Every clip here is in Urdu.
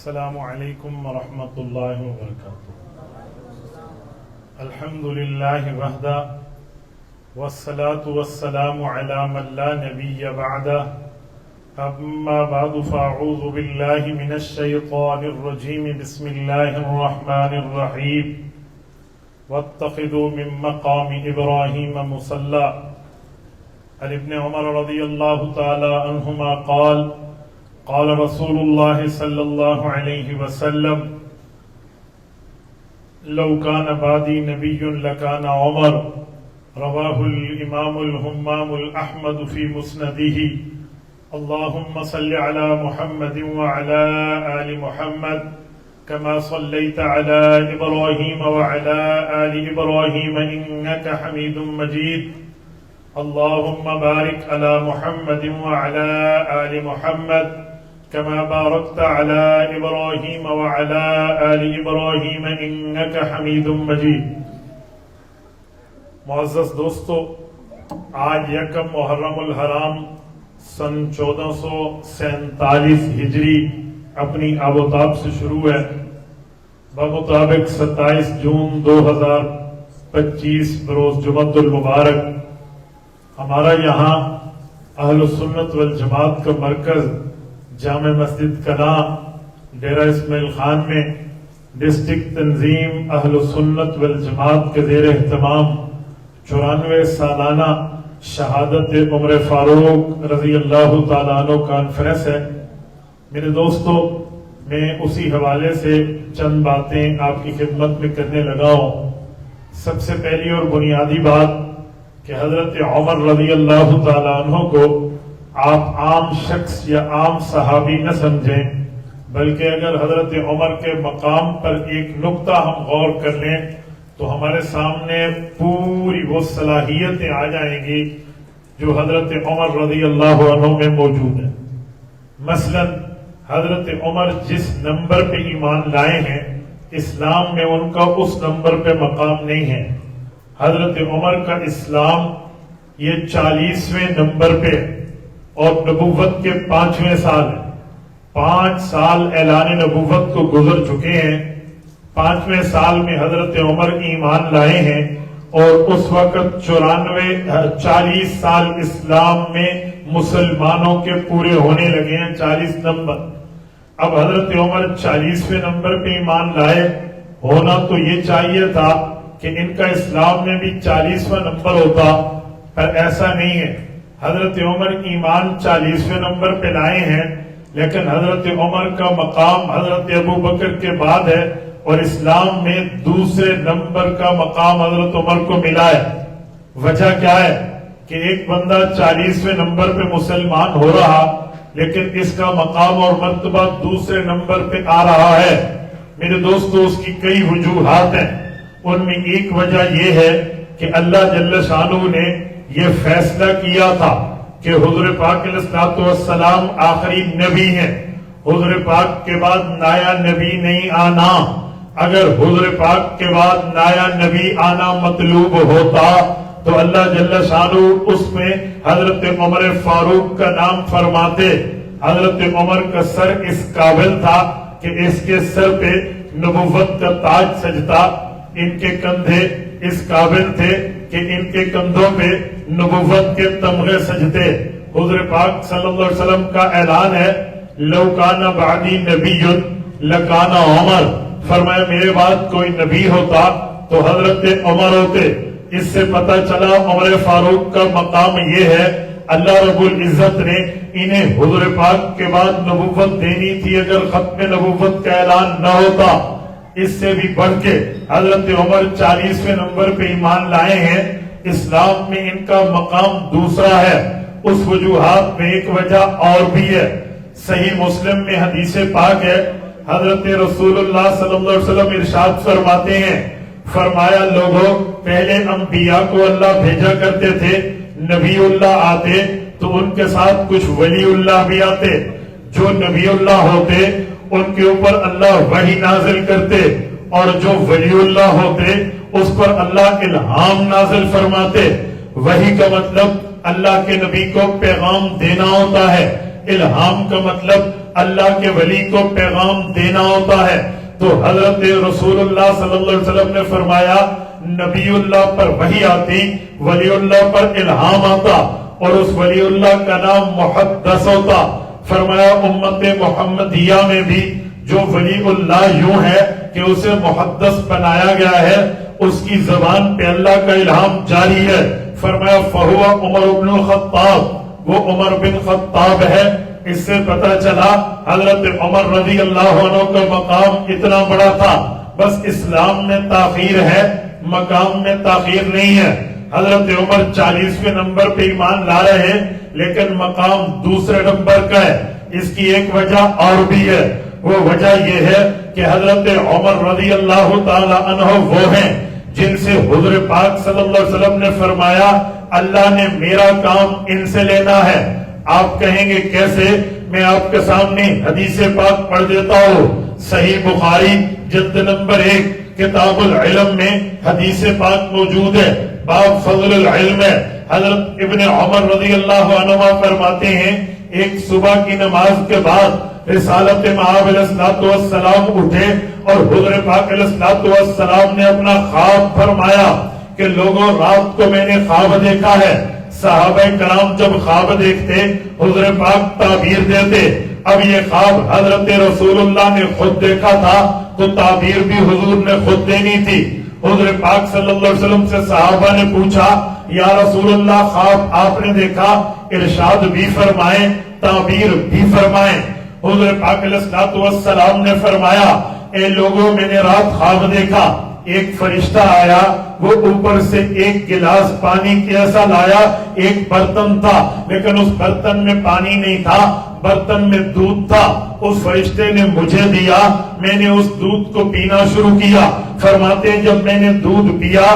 السلام علیکم ورحمۃ اللہ وبرکاتہ. الحمد للہ وحدہ والصلاة والسلام علی من لا نبی بعدہ. اما بعد فاعوذ باللہ من الشیطان الرجیم. بسم اللہ الرحمن الرحیم. واتخذوا من مقام ابراہیم مصلی. عن ابن عمر رضی اللہ تعالی عنہما قال قال رسول الله صلى الله عليه وسلم لو كان بعدي نبي لكان عمر. رواه الإمام الهمام الأحمد في مسنده. اللهم صل على محمد وعلى آل محمد كما صليت على إبراهيم وعلى آل إبراهيم إنك حميد مجيد. اللهم بارك على محمد وعلى آل محمد كما باركت على إبراهيم وعلى آل إبراهيم إنك حميد مجيد. معزز دوستو، آج یکم محرم الحرام سن 1447 ہجری اپنی آبوتاب سے شروع ہے، بمطابق 27 جون 2025 بروز جمعۃ المبارک. ہمارا یہاں اہل سنت والجماعت کا مرکز جامع مسجد کلاں ڈیرہ اسماعیل خان میں ڈسٹرکٹ تنظیم اہل سنت والجماعت کے زیر اہتمام 94 سالانہ شہادت عمر فاروق رضی اللہ تعالیٰ عنہ کانفرنس ہے. میرے دوستو، میں اسی حوالے سے چند باتیں آپ کی خدمت میں کرنے لگا ہوں. سب سے پہلی اور بنیادی بات کہ حضرت عمر رضی اللہ تعالیٰ عنہ کو آپ عام شخص یا عام صحابی نہ سمجھیں، بلکہ اگر حضرت عمر کے مقام پر ایک نقطہ ہم غور کر لیں تو ہمارے سامنے پوری وہ صلاحیتیں آ جائیں گی جو حضرت عمر رضی اللہ عنہ میں موجود ہیں. مثلا حضرت عمر جس نمبر پہ ایمان لائے ہیں، اسلام میں ان کا اس نمبر پہ مقام نہیں ہے. حضرت عمر کا اسلام یہ 40ویں نمبر پہ اور نبوت کے 5ویں سال ہے. 5 سال اعلان نبوت کو گزر چکے ہیں. 5ویں سال میں حضرت عمر ایمان لائے ہیں اور اس وقت 40 سال اسلام میں مسلمانوں کے پورے ہونے لگے ہیں. 40 نمبر. اب حضرت عمر 40ویں نمبر پہ ایمان لائے، ہونا تو یہ چاہیے تھا کہ ان کا اسلام میں بھی 40واں نمبر ہوتا، پر ایسا نہیں ہے. حضرت عمر ایمان 40ویں نمبر پہ لائے ہیں، لیکن حضرت عمر کا مقام حضرت ابو بکر کے بعد ہے اور اسلام میں دوسرے نمبر کا مقام حضرت عمر کو ملا ہے. وجہ کیا ہے کہ ایک بندہ 40ویں نمبر پہ مسلمان ہو رہا، لیکن اس کا مقام اور مرتبہ دوسرے نمبر پہ آ رہا ہے. میرے دوستو، اس کی کئی وجوہات ہیں. ان میں ایک وجہ یہ ہے کہ اللہ جل شانہ نے یہ فیصلہ کیا تھا کہ حضور پاک علیہ الصلوۃ والسلام آخری نبی ہیں. حضور پاک کے بعد نیا نبی نہیں آنا. اگر حضور پاک کے بعد نیا نبی آنا مطلوب ہوتا تو اللہ جل شانہ اس میں حضرت عمر فاروق کا نام فرماتے. حضرت عمر کا سر اس قابل تھا کہ اس کے سر پہ نبوت کا تاج سجتا. ان کے کندھے اس قابل تھے کہ ان کے کندھوں پہ نبوت کے تمغے سجتے. حضور پاک صلی اللہ علیہ وسلم کا اعلان ہے، لو کان بعدی نبی لکان عمر. فرمایا میرے بعد کوئی نبی ہوتا تو حضرت عمر ہوتے. اس سے پتہ چلا عمر فاروق کا مقام یہ ہے اللہ رب العزت نے انہیں حضور پاک کے بعد نبوت دینی تھی، اگر ختم نبوت کا اعلان نہ ہوتا۔ اس سے بھی بڑھ کے حضرت عمر 40ویں نمبر پہ ایمان لائے ہیں۔ اسلام میں ان کا مقام دوسرا ہے۔ اس وجوہات میں ایک وجہ اور بھی ہے۔ صحیح مسلم میں حدیث پاک ہے، حضرت رسول اللہ صلی اللہ علیہ وسلم ارشاد فرماتے ہیں، فرمایا لوگوں پہلے انبیاء کو اللہ بھیجا کرتے تھے، نبی اللہ آتے تو ان کے ساتھ کچھ ولی اللہ بھی آتے، جو نبی اللہ ہوتے ان کے اوپر اللہ وحی نازل کرتے، اور جو ولی اللہ ہوتے اس پر اللہ الہام نازل فرماتے۔ وحی کا مطلب اللہ کے نبی کو پیغام دینا ہوتا ہے، الہام کا مطلب اللہ کے ولی کو پیغام دینا ہوتا ہے۔ تو حضرت رسول اللہ صلی اللہ علیہ وسلم نے فرمایا نبی اللہ پر وحی آتی، ولی اللہ پر الہام آتا، اور اس ولی اللہ کا نام محدث ہوتا۔ فرمایا امت محمدیہ میں بھی جو ولی اللہ یوں ہے کہ اسے محدث بنایا گیا ہے، اس کی زبان پہ اللہ کا الہام جاری ہے۔ فرمایا فہو عمر بن الخطاب، وہ عمر بن خطاب ہے۔ اس سے پتہ چلا حضرت عمر رضی اللہ عنہ کا مقام اتنا بڑا تھا۔ بس اسلام میں تاخیر ہے، مقام میں تاخیر نہیں ہے۔ حضرت عمر 40ویں نمبر پہ ایمان لا رہے ہیں، لیکن مقام دوسرے نمبر کا ہے۔ اس کی ایک وجہ اور بھی ہے، وہ وجہ یہ ہے کہ حضرت عمر رضی اللہ تعالی عنہ وہ ہیں جن سے حضور پاک صلی اللہ علیہ وسلم نے فرمایا اللہ نے میرا کام ان سے لینا ہے۔ آپ کہیں گے کیسے؟ میں آپ کے سامنے حدیث پاک پڑھ دیتا ہوں۔ صحیح بخاری جلد نمبر 1 کتاب العلم میں حدیث پاک موجود ہے، باب فضل العلم ہے۔ حضرت ابن عمر رضی اللہ عنہ فرماتے ہیں ایک صبح کی نماز کے بعد رسالت مآب علیہ السلام اٹھے اور حضور پاک علیہ السلام نے اپنا خواب فرمایا کہ لوگوں رات کو میں نے خواب دیکھا ہے۔ صحابہ کرام جب خواب دیکھتے حضور پاک تعبیر دیتے۔ اب یہ خواب حضرت رسول اللہ نے خود دیکھا تھا تو تعبیر بھی حضور نے خود دینی تھی۔ حضور پاک صلی اللہ علیہ وسلم سے صحابہ نے پوچھا یا رسول اللہ خواب آپ نے دیکھا، ارشاد بھی فرمائیں تعبیر بھی فرمائیں۔ حضور پاک علیہ السلام نے فرمایا اے لوگوں میں نے رات خواب دیکھا، ایک فرشتہ آیا، وہ اوپر سے ایک گلاس پانی کیسا لایا، ایک برتن تھا لیکن اس برتن میں پانی نہیں تھا، برتن میں دودھ تھا۔ اس فرشتے نے مجھے دیا، میں نے اس دودھ کو پینا شروع کیا۔ فرماتے ہیں جب میں نے دودھ پیا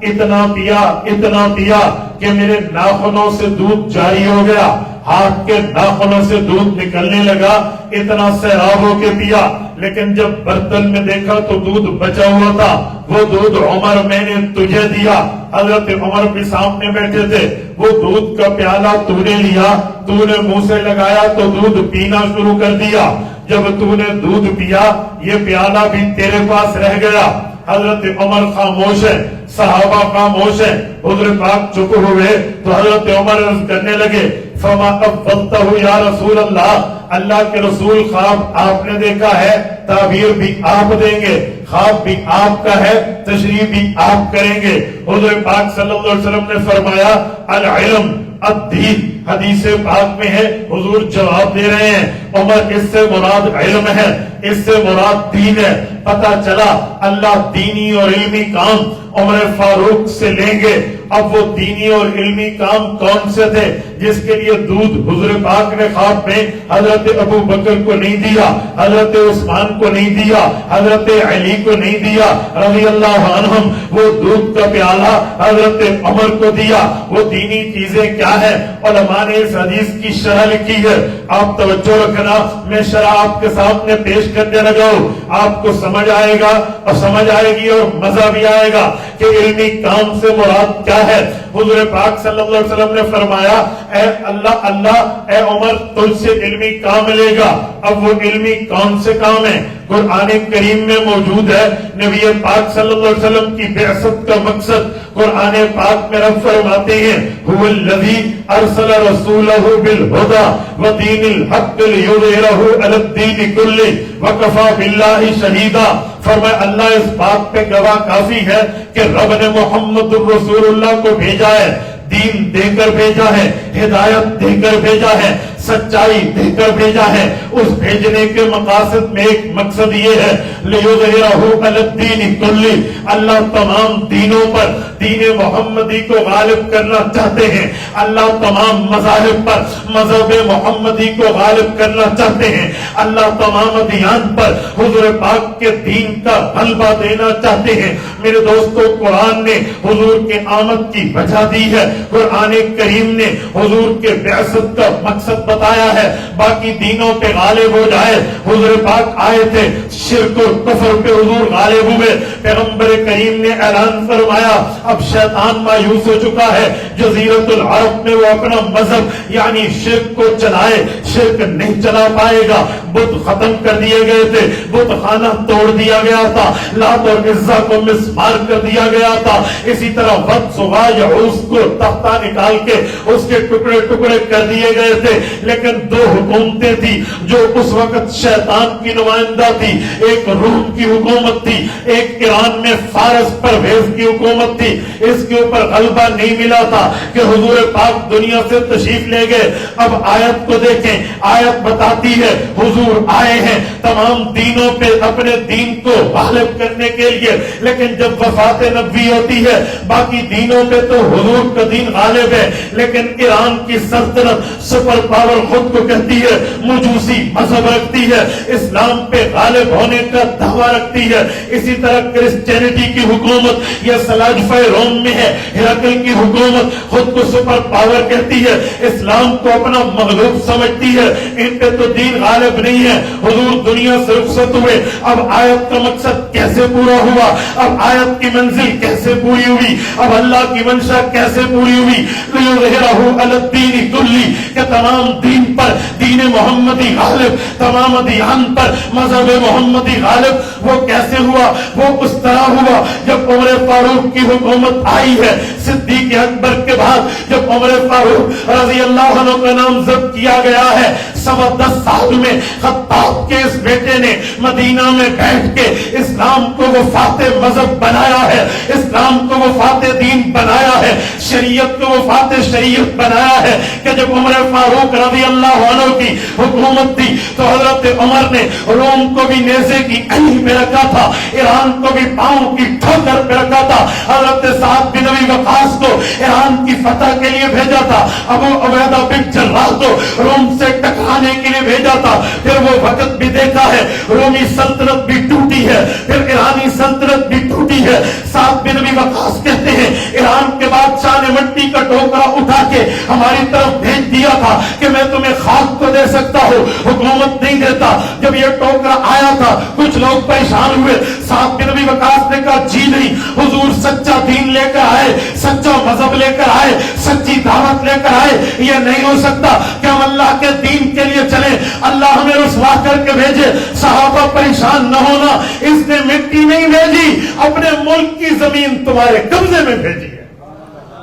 اتنا پیا کہ میرے ناخنوں سے دودھ جاری ہو گیا، ہاتھ کے ناخنوں سے دودھ نکلنے لگا، اتنا سیراب ہو کے پیا۔ لیکن جب برتن میں دیکھا تو دودھ بچا ہوا تھا، وہ دودھ عمر میں نے تجھے دیا۔ حضرت عمر بھی سامنے بیٹھے تھے۔ وہ دودھ کا پیالہ تو نے لیا، تو نے منہ سے لگایا تو دودھ پینا شروع کر دیا۔ جب تو نے دودھ پیا یہ پیالہ بھی تیرے پاس رہ گیا۔ حضرت عمر خاموش ہے، صحابہ خاموش ہے، حضور پاک چپ ہوئے تو حضرت عمر عرض کرنے لگے فما افضلتہ یا رسول اللہ، اللہ کے رسول خواب آپ نے دیکھا ہے، تعبیر بھی آپ دیں گے، خواب بھی آپ کا ہے، تشریح بھی آپ کریں گے۔ حضور پاک صلی اللہ علیہ وسلم نے فرمایا العلم الدین، حدیث پاک میں ہے، حضور جواب دے رہے ہیں عمر اس سے مراد علم ہے، اس سے مراد دین ہے۔ پتہ چلا اللہ دینی اور علمی کام عمر فاروق سے لیں گے۔ اب وہ دینی اور علمی کام کون سے تھے جس کے لیے دودھ حضور پاک نے خواب میں حضرت ابو بکر کو نہیں دیا، حضرت عثمان کو نہیں دیا، حضرت علی کو نہیں دیا رضی اللہ عنہم، وہ دودھ کا پیالہ حضرت عمر کو دیا۔ وہ دینی چیزیں کیا ہے؟ علماء نے اس حدیث کی شرح لکھی ہے، آپ توجہ رکھنا، میں شرح آپ کے سامنے پیش کرنے لگا ہوں، آپ کو سمجھ آئے گا اور سمجھ آئے گی اور مزہ بھی آئے گا کہ علمی کام سے مراد کیا ہے۔ حضور پاک صلی اللہ علیہ وسلم نے فرمایا اے اللہ اے عمر تجھ سے علمی کام لے گا۔ اب وہ علمی کون سے کام ہے؟ قرآن کریم میں موجود ہے، نبی پاک صلی اللہ علیہ وسلم کی بعثت کا مقصد قرآن پاک میں رب فرماتے ہیں هو الذی ارسل رسولہ بالہدی ودین الحق لیظہرہ علی الدین کلہ وکفی باللہ شہیدا۔ فرمایا اللہ اس بات پہ گواہ کافی ہے کہ رب نے محمد الرسول اللہ کو بھیجا ہے دین دے کر بھیجا ہے، ہدایت دے کر بھیجا ہے، سچائی دے کر بھیجا ہے۔ اس بھیجنے کے مقاصد میں ایک مقصد یہ ہے لِيُظْهِرَهُ عَلَى الدِّينِ كُلِّهِ، اللہ تمام دینوں پر دین محمدی کو غالب کرنا چاہتے ہیں، اللہ تمام مذاہب پر مذہب محمدی کو غالب کرنا چاہتے ہیں، اللہ تمام ادیان پر حضور پاک کے دین کا غلبہ دینا چاہتے ہیں۔ میرے دوستو، قرآن نے حضور کے آمد کی وجہ دی ہے، قرآن کریم نے حضور کے بعثت کا مقصد بتایا ہے۔ باقی دینوں پہ غالب ہو جائے، حضور پاک آئے تھے، شرک و کفر پہ حضور غالب ہوئے، پیغمبر کریم نے اعلان فرمایا اب شیطان مایوس ہو چکا ہے، جزیرت العرب میں وہ اپنا مذہب یعنی شرک کو چلائے، شرک نہیں چلا پائے گا۔ بت ختم کر دیے گئے تھے، بت خانہ توڑ دیا گیا تھا، لات اور عزا کو مسمار کر دیا گیا تھا، اسی طرح ود سوا یعوس کو تختہ نکال کے اس کے ٹکڑے ٹکڑے کر دیے گئے تھے۔ لیکن دو حکومتیں تھی جو اس وقت شیطان کی نمائندہ تھی، ایک روم کی حکومت تھی، ایک ایران میں فارس پرویز کی حکومت تھی۔ اس کے اوپر غلبہ نہیں ملا تھا کہ حضور پاک دنیا سے تشریف لے گئے۔ اب آیت کو دیکھیں، آیت بتاتی ہے حضور آئے ہیں تمام دینوں پہ اپنے دین کو غالب کرنے کے لیے، لیکن جب وفات نبوی ہوتی ہے باقی دینوں پہ تو حضور کا دین غالب ہے، لیکن ایران کی سلطنت سپر پاور خود کو کہتی ہے مجوسی مذہب رکھتی ہے، اسلام پہ غالب ہونے کا دعویٰ رکھتی ہے۔ اسی طرح کرسچینٹی کی حکومت یہ سلاجفہ روم میں ہے، ہرقل کی حکومت خود کو سپر پاور کہتی ہے، اسلام کو اپنا مغلوب سمجھتی ہے، ان پہ تو دین غالب نہیں ہے۔ حضور دنیا سے رخصت ہوئے، اب آیت کا مقصد کیسے پورا ہوا، اب آیت کی منزل کیسے پوری ہوئی، اب اللہ کی منشا کیسے پوری ہوئی؟ لِيُظْهِرَهُ عَلَى الدِّينِ كُلِّهِ کہ تمام دین پر دین محمدی غالب، تمام ادیان پر مذہب محمدی غالب۔ وہ کیسے ہوا؟ وہ اس طرح ہوا جب عمر فاروق کی حکومت آئی ہے، صدیق اکبر کے بعد جب عمر فاروق رضی اللہ عنہ کا نام ضبط کیا گیا ہے، 10 سال میں خطاب کے اس بیٹے نے مدینہ میں بیٹھ کے اسلام کو وفات مذہب بنایا ہے، اسلام کو وفات دین بنایا ہے، شریعت کو وفات شریعت بنایا ہے کہ جب عمر فاروق رضی اللہ عنہ کی حکومت تھی تو حضرت عمر نے روم کو بھی نیزے کی انگلی پہ رکھا تھا، ایران کو بھی پاؤں کی ٹھوکر پہ رکھا تھا، حضرت سعد بن ابی وقاص کو ایران کی فتح کے لیے بھیجا تھا، ابو عبیدہ بن جراح کو روم سے ٹکرانے کے لیے بھیجا تھا۔ پھر وہ وقت بھی دیکھا ہے، رومی سلطنت بھی ٹوٹی ہے، پھر ایرانی سلطنت بھی ٹوٹی ہے۔ سعد بن ابی وقاص کہتے ہیں ایران کے بادشاہ نے مٹی کا ٹوکرا اٹھا کے ہماری طرف بھیج دیا تھا کہ میں تمہیں خاک کو دے سکتا ہوں، حکومت نہیں دیتا۔ جب یہ ٹوکرا آیا تھا کچھ لوگ پریشان ہوئے، سعد بن ابی وقاص نے کہا جی نہیں، حضور سچا دین لے کر آئے، سچا مذہب لے کر آئے، سچی دعوت لے کر آئے، یہ نہیں ہو سکتا کہ ہم اللہ کے دین کے لیے چلیں، اللہ ہمیں رسوا کر کے بھیجے۔ صحابہ پریشان نہ ہونا، اس نے مٹی نہیں بھیجی، اپنے ملک کی زمین تمہارے قبضے میں بھیجی ہے۔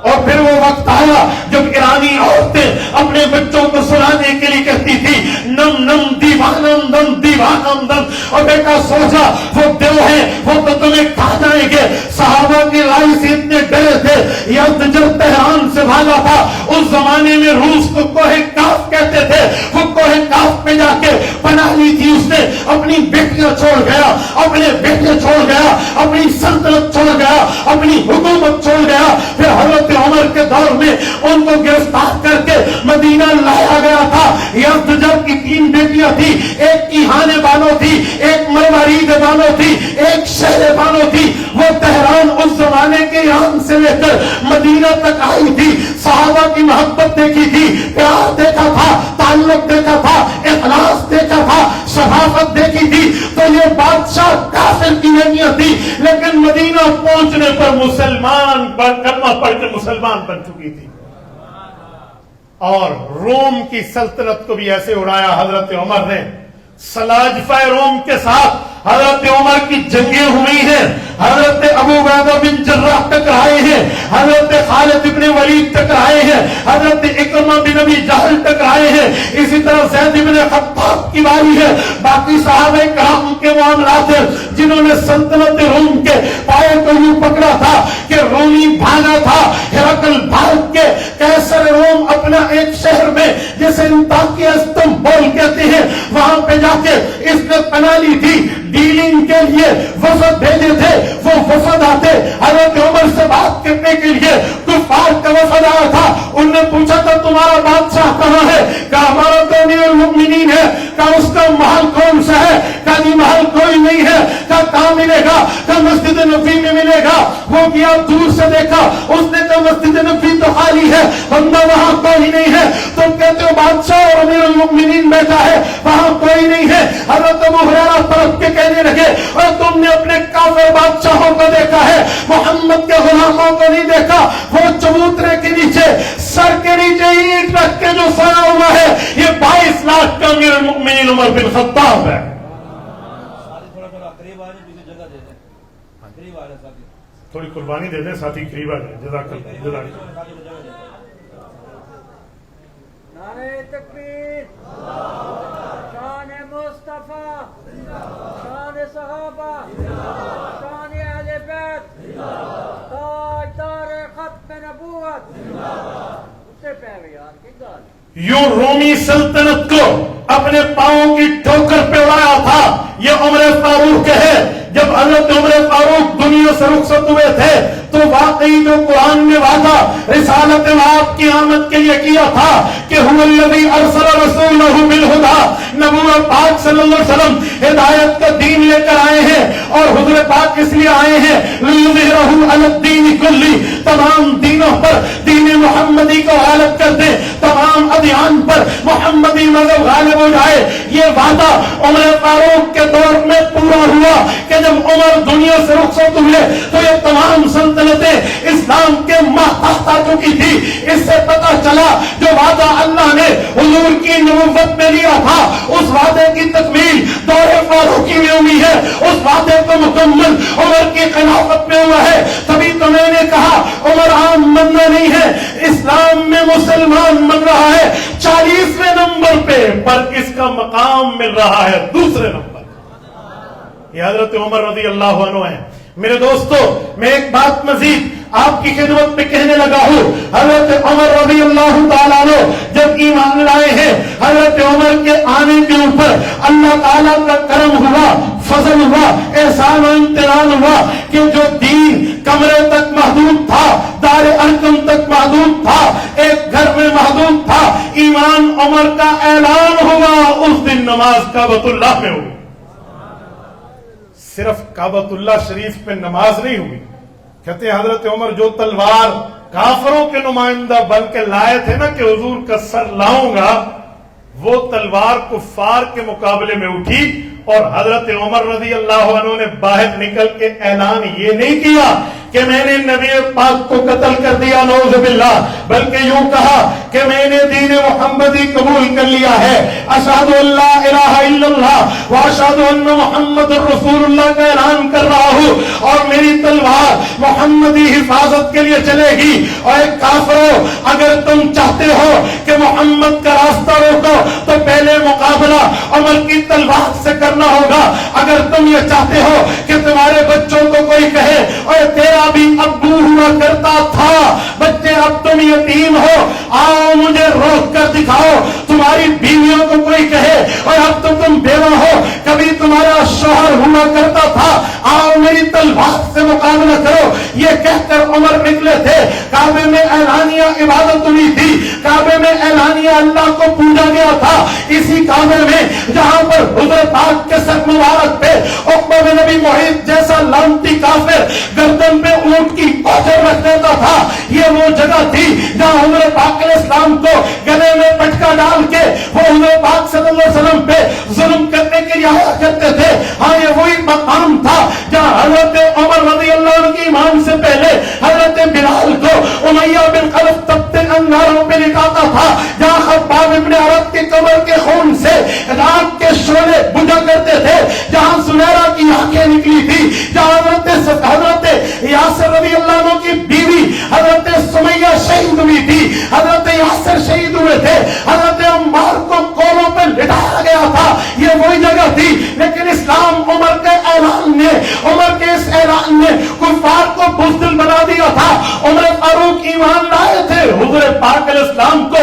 اور پھر وہ وقت آیا جب ایرانی عورتیں اپنے بچوں کو سلانے کے لیے کہتی تھی نم نم دیوانم دم دیوانم دم، اور بیٹا سو جا، وہ دیو ہے، وہ تو تمہیں کھا جائیں گے۔ صحابہ کی رائے سے اتنے ڈرے تھے، یزد جب تہران سے بھاگا تھا اس زمانے میں روس کو کوہ کاف کہتے تھے، وہ کوہ کاف پہ جا کے پناہ لی تھی، اس نے اپنی بیٹیاں چھوڑ گیا، اپنے بیٹے چھوڑ گیا، اپنی سلطنت چھوڑ گیا، اپنی حکومت چھوڑ گیا۔ پھر حضرت عمر کے دور میں ان کو گرفتار کر کے مدینہ لایا گیا تھا۔ یزدجر کی 3 بیٹیاں تھی، ایک کی ہانے بانو تھی، ایک مروارید بانو تھی، ایک شہر بانو تھی۔ وہ تہران اس زمانے کے ایران سے لے کر مدینہ تک آئی تھی، صحابہ کی محبت دیکھی تھی، پیار دیکھا تھا، تعلق دیکھا تھا، اخلاص دیکھا تھا، شفافت دیکھی تھی۔ تو یہ بادشاہ کافر کی بیٹیاں تھی، لیکن مدینہ پہنچنے پر مسلمان کلمہ پڑھ کے مسلمان بن چکی تھی، اور روم کی سلطنت کو بھی ایسے اڑایا حضرت عمر نے۔ سلاجفہ روم کے ساتھ حضرت عمر کی جنگیں ہوئی ہیں، حضرت ابو عبیدہ بن جراح ٹکرائے ہیں، حضرت خالد بن ولید ٹکرائے ہیں، حضرت اکرمہ بن ابی جہل ٹکرائے ہیں، اسی طرح زید بن خطاب کی باری ہے۔ باقی صحابہ کرام کے معاملات ہیں جنہوں نے سلطنت روم کے پائے کو یوں پکڑا تھا کہ رومی بھاگا تھا، ہرقل بھاگ کے ایک شہر میں جسے انطاکیہ استنبول کہتے ہیں، وہاں پہ جا کے اس نے پناہ لی تھی، ڈیلنگ کے لیے وفد بھیجے تھے، وہ وفد آتے حضرت عمر سے بات کرنے کے لیے، کفار کا وفد آیا تھا، انہوں نے پوچھا تھا تمہارا بادشاہ کہاں ہے؟ کہا ہمارا تو امیر المؤمنین ہے۔ کہا اس کا محل کون سا ہے؟ کہا جی محل کوئی نہیں ہے۔ کہا کہاں ملے گا؟ کہا مسجد نبوی میں ملے گا۔ وہ گیا دور سے دیکھا، اس نے کہا مسجد نبوی تو خالی ہے، بندہ وہاں کوئی نہیں ہے۔ تم کہتے ہو بادشاہ اور امیر المؤمنین بیٹھا ہے، وہاں کوئی نہیں ہے۔ حضرت ابو ہریرہ پلٹ کے کہنے لگے اور تم نے اپنے کافر بادشاہوں کو دیکھا ہے، محمد کے غلاموں کو نہیں دیکھا۔ وہ چبوترے کے نیچے سر کے نیچے اینٹ رکھ کے جو سویا ہوا ہے، یہ 22 لاکھ کا امیر المؤمنین عمر بن خطاب ہے۔ تھوڑی قربانی دے دیں ساتھی، قریب آ جائیں۔ جزاک اللہ۔ نعرہ تکبیر، شان مصطفیٰ، شان صحابہ، شان اہل بیت، تاجدار ختم نبوت۔ اسے پہلے یار کی گال یوں رومی سلطنت کو اپنے پاؤں کی ٹھوکر پہ اڑایا تھا یہ عمر فاروق ہے۔ جب حضرت عمر فاروق دنیا سے رخصت ہوئے تھے تو واقعی جو قرآن میں وعدہ رسالت آپ کی آمد کے لیے کیا تھا کہ هو الذی ارسل رسولہ بالہدی، نبوت پاک صلی اللہ علیہ وسلم ہدایت کا دین لے کر آئے ہیں، اور حضور پاک اس لیے آئے ہیں لیظہرہ علی الدین کلی، تمام دینوں پر دین محمدی کو غالب کر دے، تمام ادیان پر محمدی مذہب غالب ہو جائے۔ یہ وعدہ عمر فاروق کے دور میں پورا ہوا کہ جب عمر دنیا سے رخصت ہوئے تو یہ تمام سلطنتیں اسلام کے ماتحت آ چکی تھی۔ اس سے پتہ چلا جو وعدہ اللہ نے حضور کی نبوت میں لیا تھا، اس وعدے کی تکمیل دور فاروقی میں ہوئی ہے، اس وعدے کو مکمل عمر کی خلافت میں ہوا ہے۔ تبھی تو میں نے کہا عمر عام بننا نہیں ہے، اسلام میں مسلمان بن رہا ہے 40ویں نمبر پہ، پر اس کا مقام مل رہا ہے دوسرے نمبر۔ یہ حضرت عمر رضی اللہ عنہ ہیں۔ میرے دوستو، میں ایک بات مزید آپ کی خدمت میں کہنے لگا ہوں۔ حضرت عمر رضی اللہ تعالیٰ عنہ جب ایمان لائے ہیں، حضرت عمر کے آنے کے اوپر اللہ تعالیٰ کا کرم ہوا، فضل ہوا، احسان و امتنان ہوا کہ جو دین کمرے تک محدود تھا، دار ارقم تک محدود تھا، ایک گھر میں محدود تھا، ایمان عمر کا اعلان ہوا، اس دن نماز کعبۃ اللہ میں ہوئی۔ صرف کعبۃ اللہ شریف پہ نماز نہیں ہوئی، کہتے ہیں حضرت عمر جو تلوار کافروں کے نمائندہ بن کے لائے تھے نا کہ حضور کا سر لاؤں گا، وہ تلوار کفار کے مقابلے میں اٹھی، اور حضرت عمر رضی اللہ عنہ نے باہر نکل کے اعلان یہ نہیں کیا کہ میں نے نبی پاک کو قتل کر دیا نعوذ باللہ، بلکہ یوں کہا کہ میں نے دین محمدی قبول کر لیا ہے، اشہد ان لا الہ الا اللہ واشہد ان محمد رسول اللہ کا اعلان کر رہا ہوں، اور میری تلوار محمدی حفاظت کے لیے چلے گی۔ اور ایک کافروں، اگر تم چاہتے ہو کہ محمد کا راستہ روکو تو پہلے مقابلہ عمر کی تلوار سے کرنا ہوگا۔ اگر تم یہ چاہتے ہو کہ تمہارے بچوں کو کوئی کہے اور تیرا بھی ابو ہوا کرتا تھا، بچے اب تم یتیم ہو، آؤ مجھے روک کر دکھاؤ۔ تمہاری بیویوں کو کوئی کہے اور اب تو تم بیوہ ہو، کبھی تمہارا شوہر ہوا کرتا تھا، آؤ میری تلوار سے مقابلہ کرو۔ یہ کہہ کر عمر نکلے تھے۔ کعبے میں اعلانیہ عبادت ہوئی تھی، کعبے میں اعلانیہ اللہ کو پوجا گیا تھا، اسی کعبے میں جہاں پر حضور پاک کے سر مبارک پہ عقبہ بن نبی محیط جیسا لعنتی کافر گردن پہ اونٹ کی کوچر رکھ دیتا تھا، یہ وہ جگہ تھی جہاں حضور پاک علیہ السلام کو گلے میں پٹکا ڈال کے وہ حضور پاک صلی اللہ علیہ وسلم پہ ظلم کرنے کے لیے آیا کرتے تھے۔ ہاں یہ وہی مقام تھا جہاں حضرت عمر رضی اللہ عنہ کی ایمان سے پہلے حضرت بلال کو امیہ بن خلف تپتے انگاروں پہ لٹاتا تھا، جہاں خباب ابن عرب کے کمر کے خون سے رات کے شعلے بجھا کرتے تھے، جہاں سنیرا کی آنکھیں نکلی تھی، جہاں حضرت یاسر رضی اللہ عنہ کی بیوی حضرت سمیہ شہید ہوئی تھی، حضرت یاسر شہید ہوئے تھے، حضرت عمار کو کولوں پہ لٹایا گیا تھا، یہ وہی جگہ تھی۔ لیکن اسلام عمر کے اعلان نے، عمر کے اس اعلان نے کفار کو بزدل بنا دیا تھا۔ عمر فاروق ایمان لائے تھے، حضور پاک علیہ السلام کو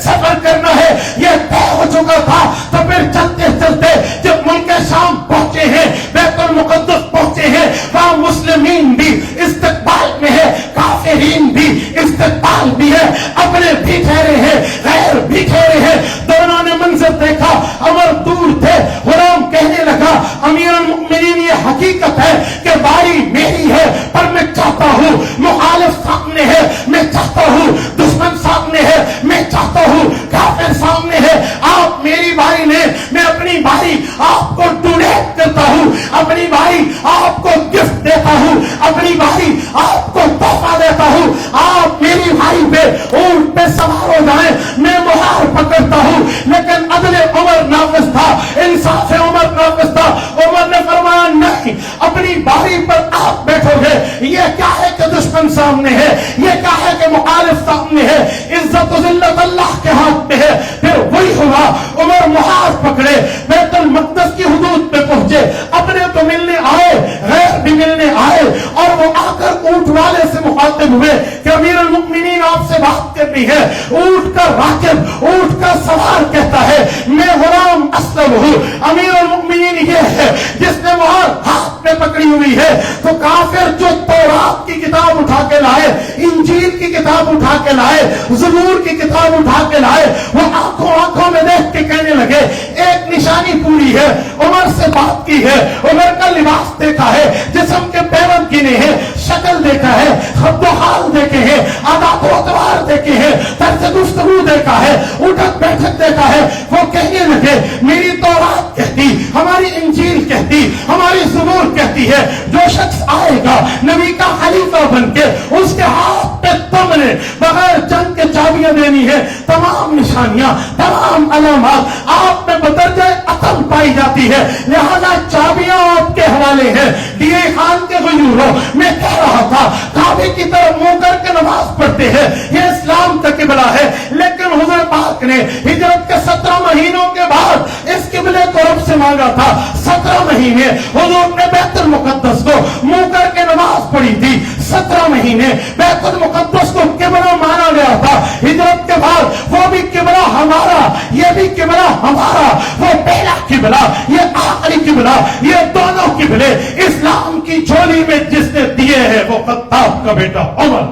سفر کرنا ہے یہ طے ہو چکا تھا. تو پھر چلتے چلتے جب ملک شام پہنچے ہیں, بیت المقدس پہنچے ہیں, وہاں مسلمین بھی استقبال میں ہے, کافرین بھی استقبال بھی ہے, اپنے بھی ٹھہرے ہیں, غیر بھی ٹھہرے ہیں. دونوں نے منظر دیکھا, عمر دور تھے. غلام کہنے لگا امیر المؤمنین یہ حقیقت ہے کہ باری میری ہے, پر میں چاہتا ہوں مخالف سامنے ہے, میں چاہتا ہوں دشمن سامنے ہے, میں چاہتا ہوں کافر سامنے ہے. آپ میری باری لیں, میں اپنی باری آپ کو ڈونیٹ کرتا ہوں, اپنی باری آپ کو گفٹ دیتا ہوں, اپنی باری آپ کو تحفہ دیتا ہوں. آپ میری باری پہ اونٹ پہ سوار ہو جائیں, میں مہار پکڑتا ہوں. لیکن عدل عمر نافذ تھا, انصاف عمر نافذ تھا. عمر نے فرمایا نہیں, اپنی باری پر آپ بیٹھو گے. یہ کیا ہے کہ دشمن سامنے ہے, یہ کیا ہے کہ مخالف سامنے ہے, عزت و ذلت اللہ کے ہاتھ میں ہے. پھر وہی ہوا, عمر مہار پکڑے, بیت المقدس کی حدود پہ پہنچے. اپنے تو ملنے آئے, غیر بھی ملنے آئے, اور وہ آ کر اونٹ والے سے مخاطب ہوئے کہ امیر المؤمنین آپ سے بات کرنی ہے. اونٹ کا راکب, اونٹ کا سوار کہتا ہے میں غلام اسلم ہوں. امیر المؤمنین یہ ہے جس نے مہار ہاتھ میں پکڑی ہوئی ہے. تو کافر جو تورات کی کتاب اٹھا کے لائے, انجیل کی کتاب اٹھا کے لائے, زبور کی کتاب اٹھا کے لائے, وہ آنکھوں میں دیکھ کے کہنے لگے ایک نشانی پوری ہے. عمر سے بات کی ہے, عمر کا لباس دیکھا ہے, جسم کے پیون گنے ہیں, شکل دیکھا ہے, خد و حال دیکھے ہیں, عادات و اطوار دیکھے ہیں, طرز گفتگو دیکھا ہے, اٹھک بیٹھک دیکھا ہے. وہ کہنے لگے میری تورات کہتی, ہماری انجیل کہتی, ہماری زبور کہتی ہے جو شخص آئے گا نبی کا خلیفہ بن کے, اس کے ہاتھ پہ تم نے بغیر جنگ کے چابیاں دینی ہے. تمام نشانیاں, تمام علامات آپ میں بدرجہ عقل پائی جاتی ہے, لہذا چابیاں آپ کے حوالے ہیں. ڈی اے خان کے غیوروں میں کہہ رہا تھا کعبے کی طرف منہ کر کے نماز پڑھتے ہیں, یہ اسلام کا قبلہ ہے. لیکن حضور پاک نے ہجرت کے 17 مہینوں کے بعد اس قبلے کو رب سے مانگا تھا. 17 مہینے حضور نے بیت المقدس کو منہ کر کے نماز پڑھی تھی. 17 مہینے بیت المقدس کو قبلہ مانا گیا تھا. ہجرت کے بعد وہ بھی قبلہ ہمارا, یہ بھی قبلہ ہمارا. وہ پہلا قبلہ, یہ آخری قبلہ, یہ دونوں قبلے اسلام کی جھولی میں جس نے دیے ہیں وہ خطاب کا بیٹا عمر.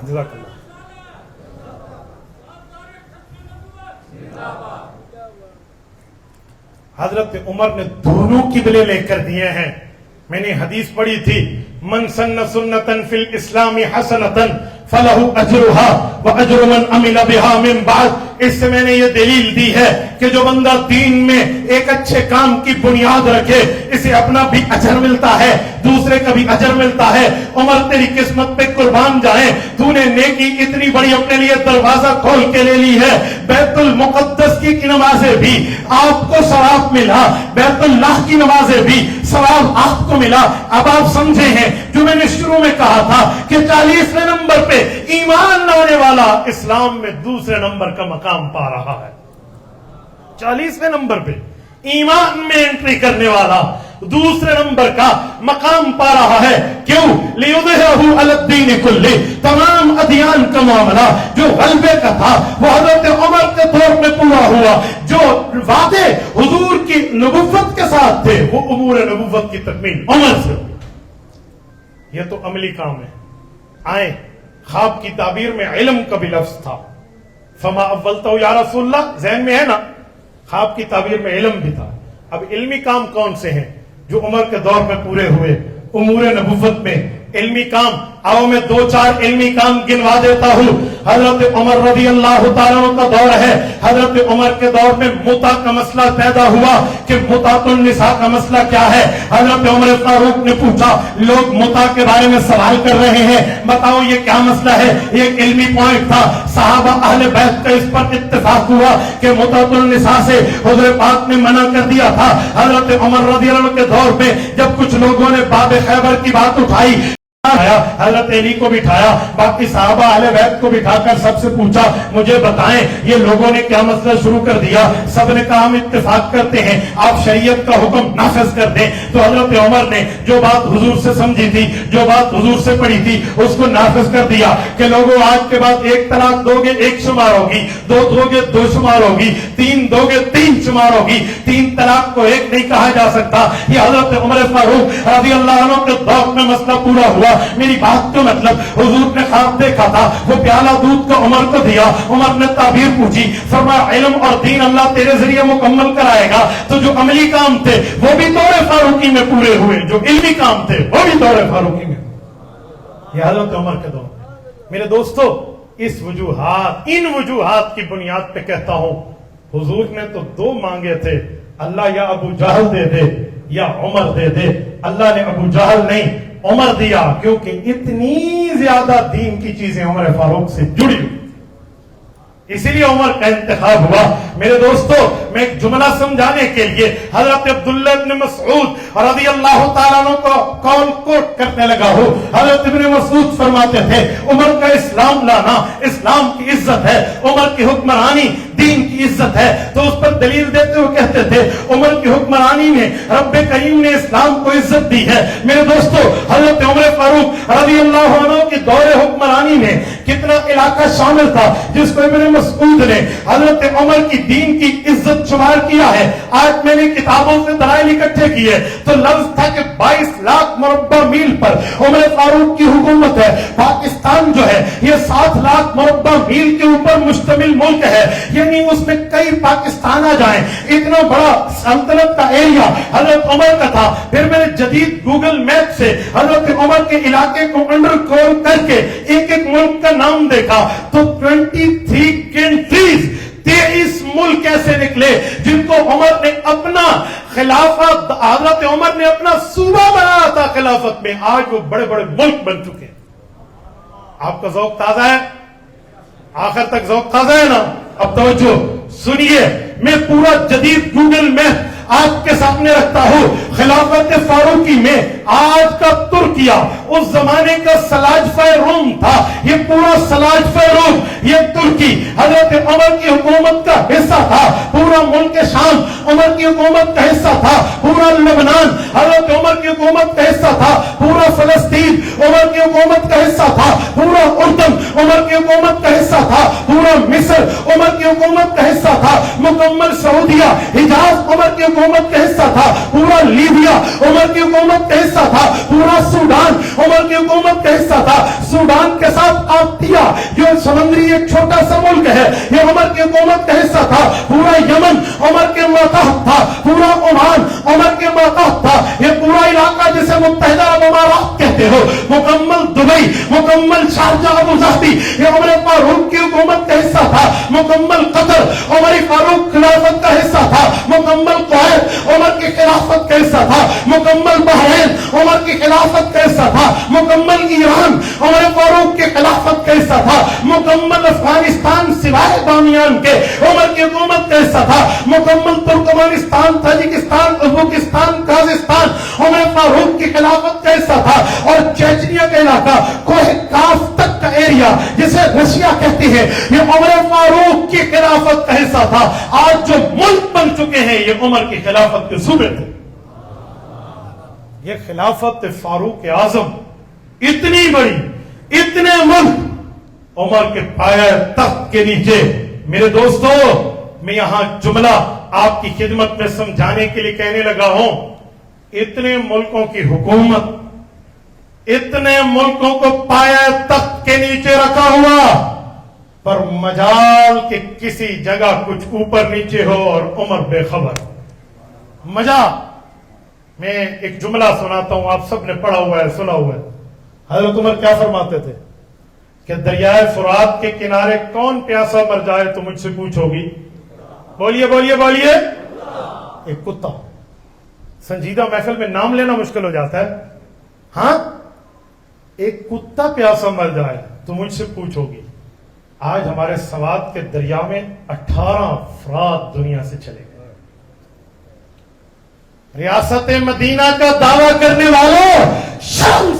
جزاک اللہ. حضرت عمر نے دونوں قبلے لے کر دیے ہیں. میں نے حدیث پڑھی تھی من سن سنتن فی الاسلام حسنتن فلہ اجرہا واجر من عمل بہا من بعد. اس سے میں نے یہ دلیل دی ہے کہ جو بندہ دین میں ایک اچھے کام کی بنیاد رکھے اسے اپنا بھی اجر ملتا ہے, دوسرے کا بھی اجر ملتا ہے. عمر تیری قسمت پہ قربان جائیں, تو نے نیکی اتنی بڑی اپنے لیے دروازہ کھول کے لے لی ہے. بیت المقدس کی نمازیں بھی آپ کو ثواب ملا, بیت اللہ کی نمازیں بھی ثواب آپ کو ملا. اب آپ سمجھے ہیں جو میں نے شروع میں کہا تھا کہ 40ویں نمبر پہ ایمان لانے والا اسلام میں دوسرے نمبر کا مقام پا رہا ہے. 40ویں نمبر پہ ایمان میں انٹری کرنے والا دوسرے نمبر کا مقام پا رہا ہے. کیوں؟ لِيُظْهِرَهُ عَلَى الدِّينِ كُلِّهِ. تمام ادیان کا معاملہ جو غلبے کا تھا وہ حضرت عمر کے دور میں پورا ہوا. جو وعدے حضور کی نبوت کے ساتھ تھے وہ امور نبوت کی تکمیل عمر سے ہوئی. یہ تو عملی کام ہے. آئیں, خواب کی تعبیر میں علم کا بھی لفظ تھا. فما اولتہ یا رسول اللہ, ذہن میں ہے نا, خواب کی تعبیر میں علم بھی تھا. اب علمی کام کون سے ہیں جو عمر کے دور میں پورے ہوئے امور نبوت میں؟ علمی کام, آؤ میں 2-4 علمی کام گنوا دیتا ہوں. حضرت عمر رضی اللہ تعالیٰ کا دور ہے. حضرت عمر کے دور میں متع کا مسئلہ پیدا ہوا کہ متعۃ النساء کا مسئلہ کیا ہے. حضرت عمر فاروق نے پوچھا, لوگ متع کے بارے میں سوال کر رہے ہیں, بتاؤ یہ کیا مسئلہ ہے. ایک علمی پوائنٹ تھا. صحابہ اہل بیت کا اس پر اتفاق ہوا کہ متعۃ النساء سے حضور پاک نے منع کر دیا تھا. حضرت عمر رضی اللہ عنہ کے دور میں جب کچھ لوگوں نے باب خیبر کی بات اٹھائی حضرت علی کو بٹھایا, باقی صحابہ اہل بیت کو بٹھا کر سب سے پوچھا مجھے بتائیں یہ لوگوں نے کیا مسئلہ شروع کر دیا. سب نے کہا ہم اتفاق کرتے ہیں آپ شریعت کا حکم نافذ کر دیں. تو حضرت عمر نے جو بات حضور سے سمجھی تھی, جو بات حضور سے پڑھی تھی, اس کو نافذ کر دیا کہ لوگوں آج کے بعد ایک طلاق دو گے ایک شمار ہوگی, دو دو گے دو شمار ہوگی, تین دو گے تین شمار ہوگی, تین طلاق کو ایک نہیں کہا جا سکتا. یہ حضرت عمر فاروق رضی اللہ عنہ کے دور میں مسئلہ پورا ہوا. میری بات کا مطلب حضور نے خواب دیکھا تھا, وہ پیالہ دودھ کو عمر کو دیا, عمر نے تعبیر پوچھی, فرمایا علم اور دین اللہ تیرے ذریعے مکمل کرائے گا. تو جو عملی کام تھے وہ بھی دور فاروقی میں پورے ہوئے, جو علمی کام تھے وہ بھی دور فاروقی میں. یہ حضرت عمر کے دور. میرے دوستو اس وجوہات, ان وجوہات کی بنیاد پہ کہتا ہوں حضور نے تو دو مانگے تھے, اللہ یا ابو جہل دے دے یا عمر دے دے. اللہ نے ابو جہل نہیں عمر دیا, کیونکہ اتنی زیادہ دین کی چیزیں عمر فاروق سے جڑی ہوئی, اسی لیے عمر کا انتخاب ہوا. میرے دوستو میں ایک جملہ سمجھانے کے لیے حضرت عبداللہ ابن مسعود رضی اللہ تعالیٰ عنہ کو کال کوٹ کرنے لگا ہوں. حضرت ابن مسعود فرماتے تھے عمر کا اسلام لانا اسلام کی عزت ہے, عمر کی حکمرانی دین کی عزت ہے. تو اس پر دلیل دیتے ہوئے کہتے تھے عمر کی حکمرانی میں رب کریم نے اسلام کو عزت دی ہے. میرے دوستو حضرت عمر فاروق رضی اللہ عنہ کی دور حکمرانی میں کتنا علاقہ شامل تھا جس کو ابن مسعود نے حضرت عمر کی دین کی عزت شمار کیا ہے. آج میں نے کتابوں سے دلائل اکٹھے کیے تو لفظ تھا کہ 22 لاکھ مربع میل پر عمر فاروق کی حکومت ہے. پاکستان جو ہے یہ 7 لاکھ مربع میل کے اوپر مشتمل ملک ہے, یعنی اس میں کئی پاکستان آ جائیں, اتنا بڑا سلطنت کا ایریا حضرت عمر کا تھا. پھر میں نے جدید گوگل میپ سے حضرت عمر کے علاقے کو انڈر کور کر کے ایک ایک ملک کا نام دیکھا تو 23 کنٹریز 23 ملک ایسے نکلے جن کو عمر نے اپنا خلافت, حضرت عمر نے اپنا صوبہ بنایا تھا خلافت میں. آج وہ بڑے بڑے ملک بن چکے. آپ کا ذوق تازہ ہے, آخر تک ذوق تازہ ہے نا؟ اب توجہ سنیے, میں پورا جدید گوگل میپ آپ کے سامنے رکھتا ہوں. خلافت فاروقی میں آج کا ترکیہ اس زمانے کا سلاجفہ روم تھا. یہ پورا سلاجفہ روم, یہ ترکی حضرت عمر کی حکومت کا حصہ تھا. پورا ملک شام عمر کی حکومت کا حصہ تھا. پورا لبنان حضرت عمر کی حکومت کا حصہ تھا. پورا فلسطین عمر کی حکومت کا حصہ تھا. پورا اردن عمر کی حکومت کا حصہ تھا. پورا مصر عمر کی حکومت کا حصہ تھا. مکمل سعودیہ حجاز عمر کی حکومت کا حصہ تھا. پورا لیبیا عمر کی حکومت کا حصہ تھا. پورا سوڈان عمر کی حکومت کا حصہ تھا. سوڈان کے ساتھ آپتیا جو سمندری ایک چھوٹا سا ملک ہے یہ عمر کی حکومت کا حصہ تھا. پورا یمن عمر کے ماتحت تھا. پورا عمان عمر کے ماتحت تھا. یہ پورا علاقہ جسے متحدہ عرب امارات کہتے ہو, مکمل دبئی, مکمل شارجہ ابو ظبی یہ عمر فاروق کی حکومت کا حصہ تھا. مکمل قطر عمر فاروق خلافت کا حصہ تھا. مکمل کویت عمر کی خلافت کا حصہ تھا. مکمل بحرین عمر کی خلافت کا حصہ تھا. مکمل ایران عمر فاروق کی خلافت کا حصہ تھا. مکمل افغانستان سوائے بامیان کے عمر کی حکومت کا حصہ تھا. مکمل ترکمانستان, تاجکستان, ازبکستان, قازقستان عمر فاروق کی خلافت کا حصہ تھا. اور چیچنیا کا علاقہ کوہ کاف تک کا ایریا جسے رشیا کہتی ہے یہ عمر فاروق کی خلافت کا حصہ تھا. آج جو ملک بن چکے ہیں یہ عمر کی خلافت کے صوبے تھے. یہ خلافت فاروق اعظم اتنی بڑی, اتنے ملک عمر کے پائے تخت کے نیچے. میرے دوستو میں یہاں جملہ آپ کی خدمت میں سمجھانے کے لیے کہنے لگا ہوں. اتنے ملکوں کی حکومت, اتنے ملکوں کو پائے تخت کے نیچے رکھا ہوا, پر مجال کہ کسی جگہ کچھ اوپر نیچے ہو اور عمر بے خبر. مجال میں ایک جملہ سناتا ہوں, آپ سب نے پڑھا ہوا ہے, سنا ہوا ہے. حضرت عمر کیا فرماتے تھے کہ دریائے فرات کے کنارے کون پیاسا مر جائے تو مجھ سے پوچھو گی. بولیے بولیے بولیے. ایک کتا. سنجیدہ محفل میں نام لینا مشکل ہو جاتا ہے. ہاں, ایک کتا پیاسا مر جائے تو مجھ سے پوچھو گی. آج ہمارے سوات کے دریا میں 18 افراد دنیا سے چلے گئے. ریاست مدینہ کا دعویٰ کرنے والوں شرم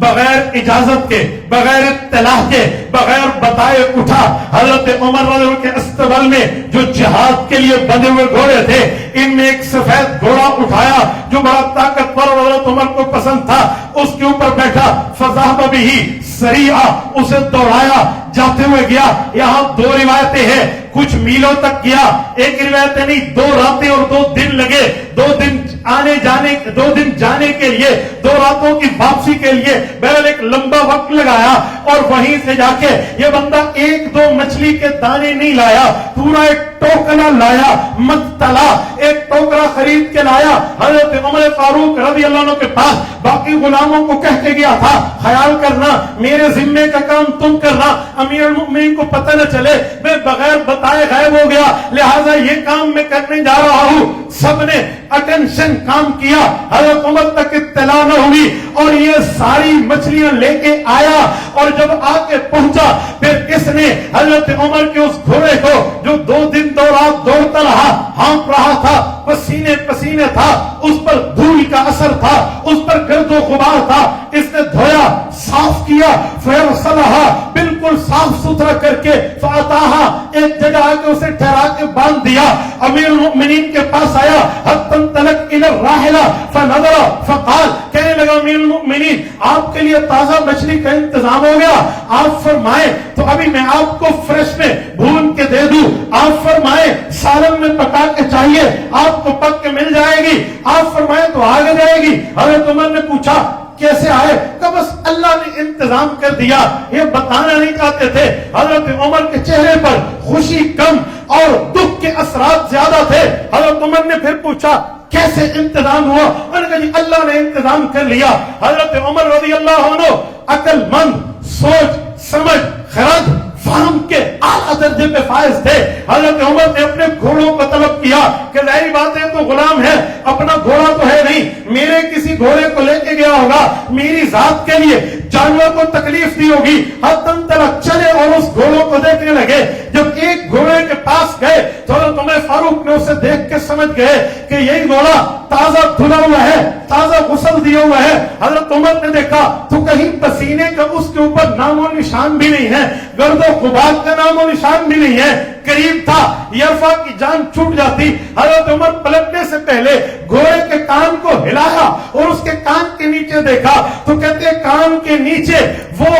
بغیر اجازت کے، بغیر اطلاع کے، بغیر بتائے اٹھا۔ حضرت عمر رضی اللہ عنہ کے استقبال میں جو جہاد کے لیے بندھے ہوئے گھوڑے تھے، ان میں ایک سفید گھوڑا اٹھایا جو بڑا طاقتور اور حضرت عمر کو پسند تھا، اس کے اوپر بیٹھا، فذهب به سریعا، اسے دوڑایا، جاتے ہوئے گیا۔ یہاں دو روایتیں ہیں، کچھ میلوں تک گیا، ایک روایت نہیں، 2 راتیں اور 2 دن لگے، 2 دن آنے جانے، 2 دن جانے کے لیے، 2 راتوں کی واپسی کے لیے، بہرحال ایک لمبا وقت لگایا۔ اور وہیں سے جا کے یہ بندہ 1-2 مچھلی کے دانے نہیں لایا، پورا ایک ٹوکرا لایا، مقتلا ایک ٹوکرا خرید کے لایا۔ حضرت عمر فاروق رضی اللہ عنہ کے پاس باقی غلاموں کو کہہ کے گیا تھا، خیال کرنا میرے ذمے کا کام تم کرنا، امیر المؤمنین کو پتہ نہ چلے میں بغیر بتائے غائب ہو گیا، لہذا یہ کام میں کرنے جا رہا ہوں۔ سب نے اٹینشن کام کیا، حضرت عمر تک اطلاع نہ ہوئی، اور یہ ساری مچھلیاں لے کے آیا، اور جب آ کے پہنچا پھر اس نے حضرت عمر کے اس گھوڑے کو جو 2 دن 2 رات دوڑتا رہا، ہانپ رہا تھا، پسینے پسینے تھا، اس پر دھول کا اثر تھا، اس پر گرد و غبار تھا، اس نے دھویا، صاف کیا، فَيَرْسَلَهَا بالکل صاف ستھرا کر کے، فَأَتَاهَا ایک جگہ آ کے اسے ٹھہرا کے باندھ دیا۔ امیر المؤمنین کے پاس آیا، حَتَّى انطَلَقَ إِلَى الرَّاحِلَةِ فَنَظَرَ فَقَالَ، کہنے لگا امیر المؤمنین آپ کے لیے تازہ مچھلی کا انتظام ہو گیا، آپ فرمائیں تو ابھی میں آپ کو فریش میں بھون کے دے دوں، آپ فرمائیں سالن میں پکا کے چاہیے آپ کو پک کے مل جائے گی، آپ فرمائیں تو آگے جائے گی۔ حضرت عمر نے پوچھا کیسے آئے؟ کہ بس اللہ نے انتظام کر دیا، یہ بتانا نہیں چاہتے تھے۔ حضرت عمر کے چہرے پر خوشی کم اور دکھ کے اثرات زیادہ تھے۔ حضرت عمر نے پھر پوچھا کیسے انتظام ہوا؟ انہوں نے کہا جی اللہ نے انتظام کر لیا۔ حضرت عمر رضی اللہ عنہ عقل مند، سوچ سمجھ خرد فہم کے اعلیٰ درجے پہ فائز تھے۔ حضرت عمر نے اپنے گھوڑوں کو طلب کیا کہ ظاہری بات ہے تو غلام ہے، اپنا گھوڑا تو ہے نہیں، میرے کسی گھوڑے کو لے کے گیا ہوگا، میری ذات کے لیے جانور کو تکلیف دی ہوگی۔ حتم تلک چلے اور اس گھوڑوں کو دیکھنے لگے۔ جب ایک گھوڑے کے پاس گئے تو حضرت عمر فاروق نے اسے دیکھ کے سمجھ گئے کہ یہی گھوڑا تازہ دھلا ہوا ہے، تازہ غسل دیا ہوا ہے۔ حضرت عمر نے دیکھا تو کہیں پسینے کا اس کے اوپر نام و نشان بھی نہیں ہے، گرد و غبار کا نام و نشان بھی نہیں ہے۔ قریب تھا یرفا کی جان چھوٹ جاتی۔ حضرت عمر پلٹنے سے پہلے گھوڑے کے کان کو ہلایا اور اس کے کان کے نیچے دیکھا تو کہتے کان کے نیچے وہ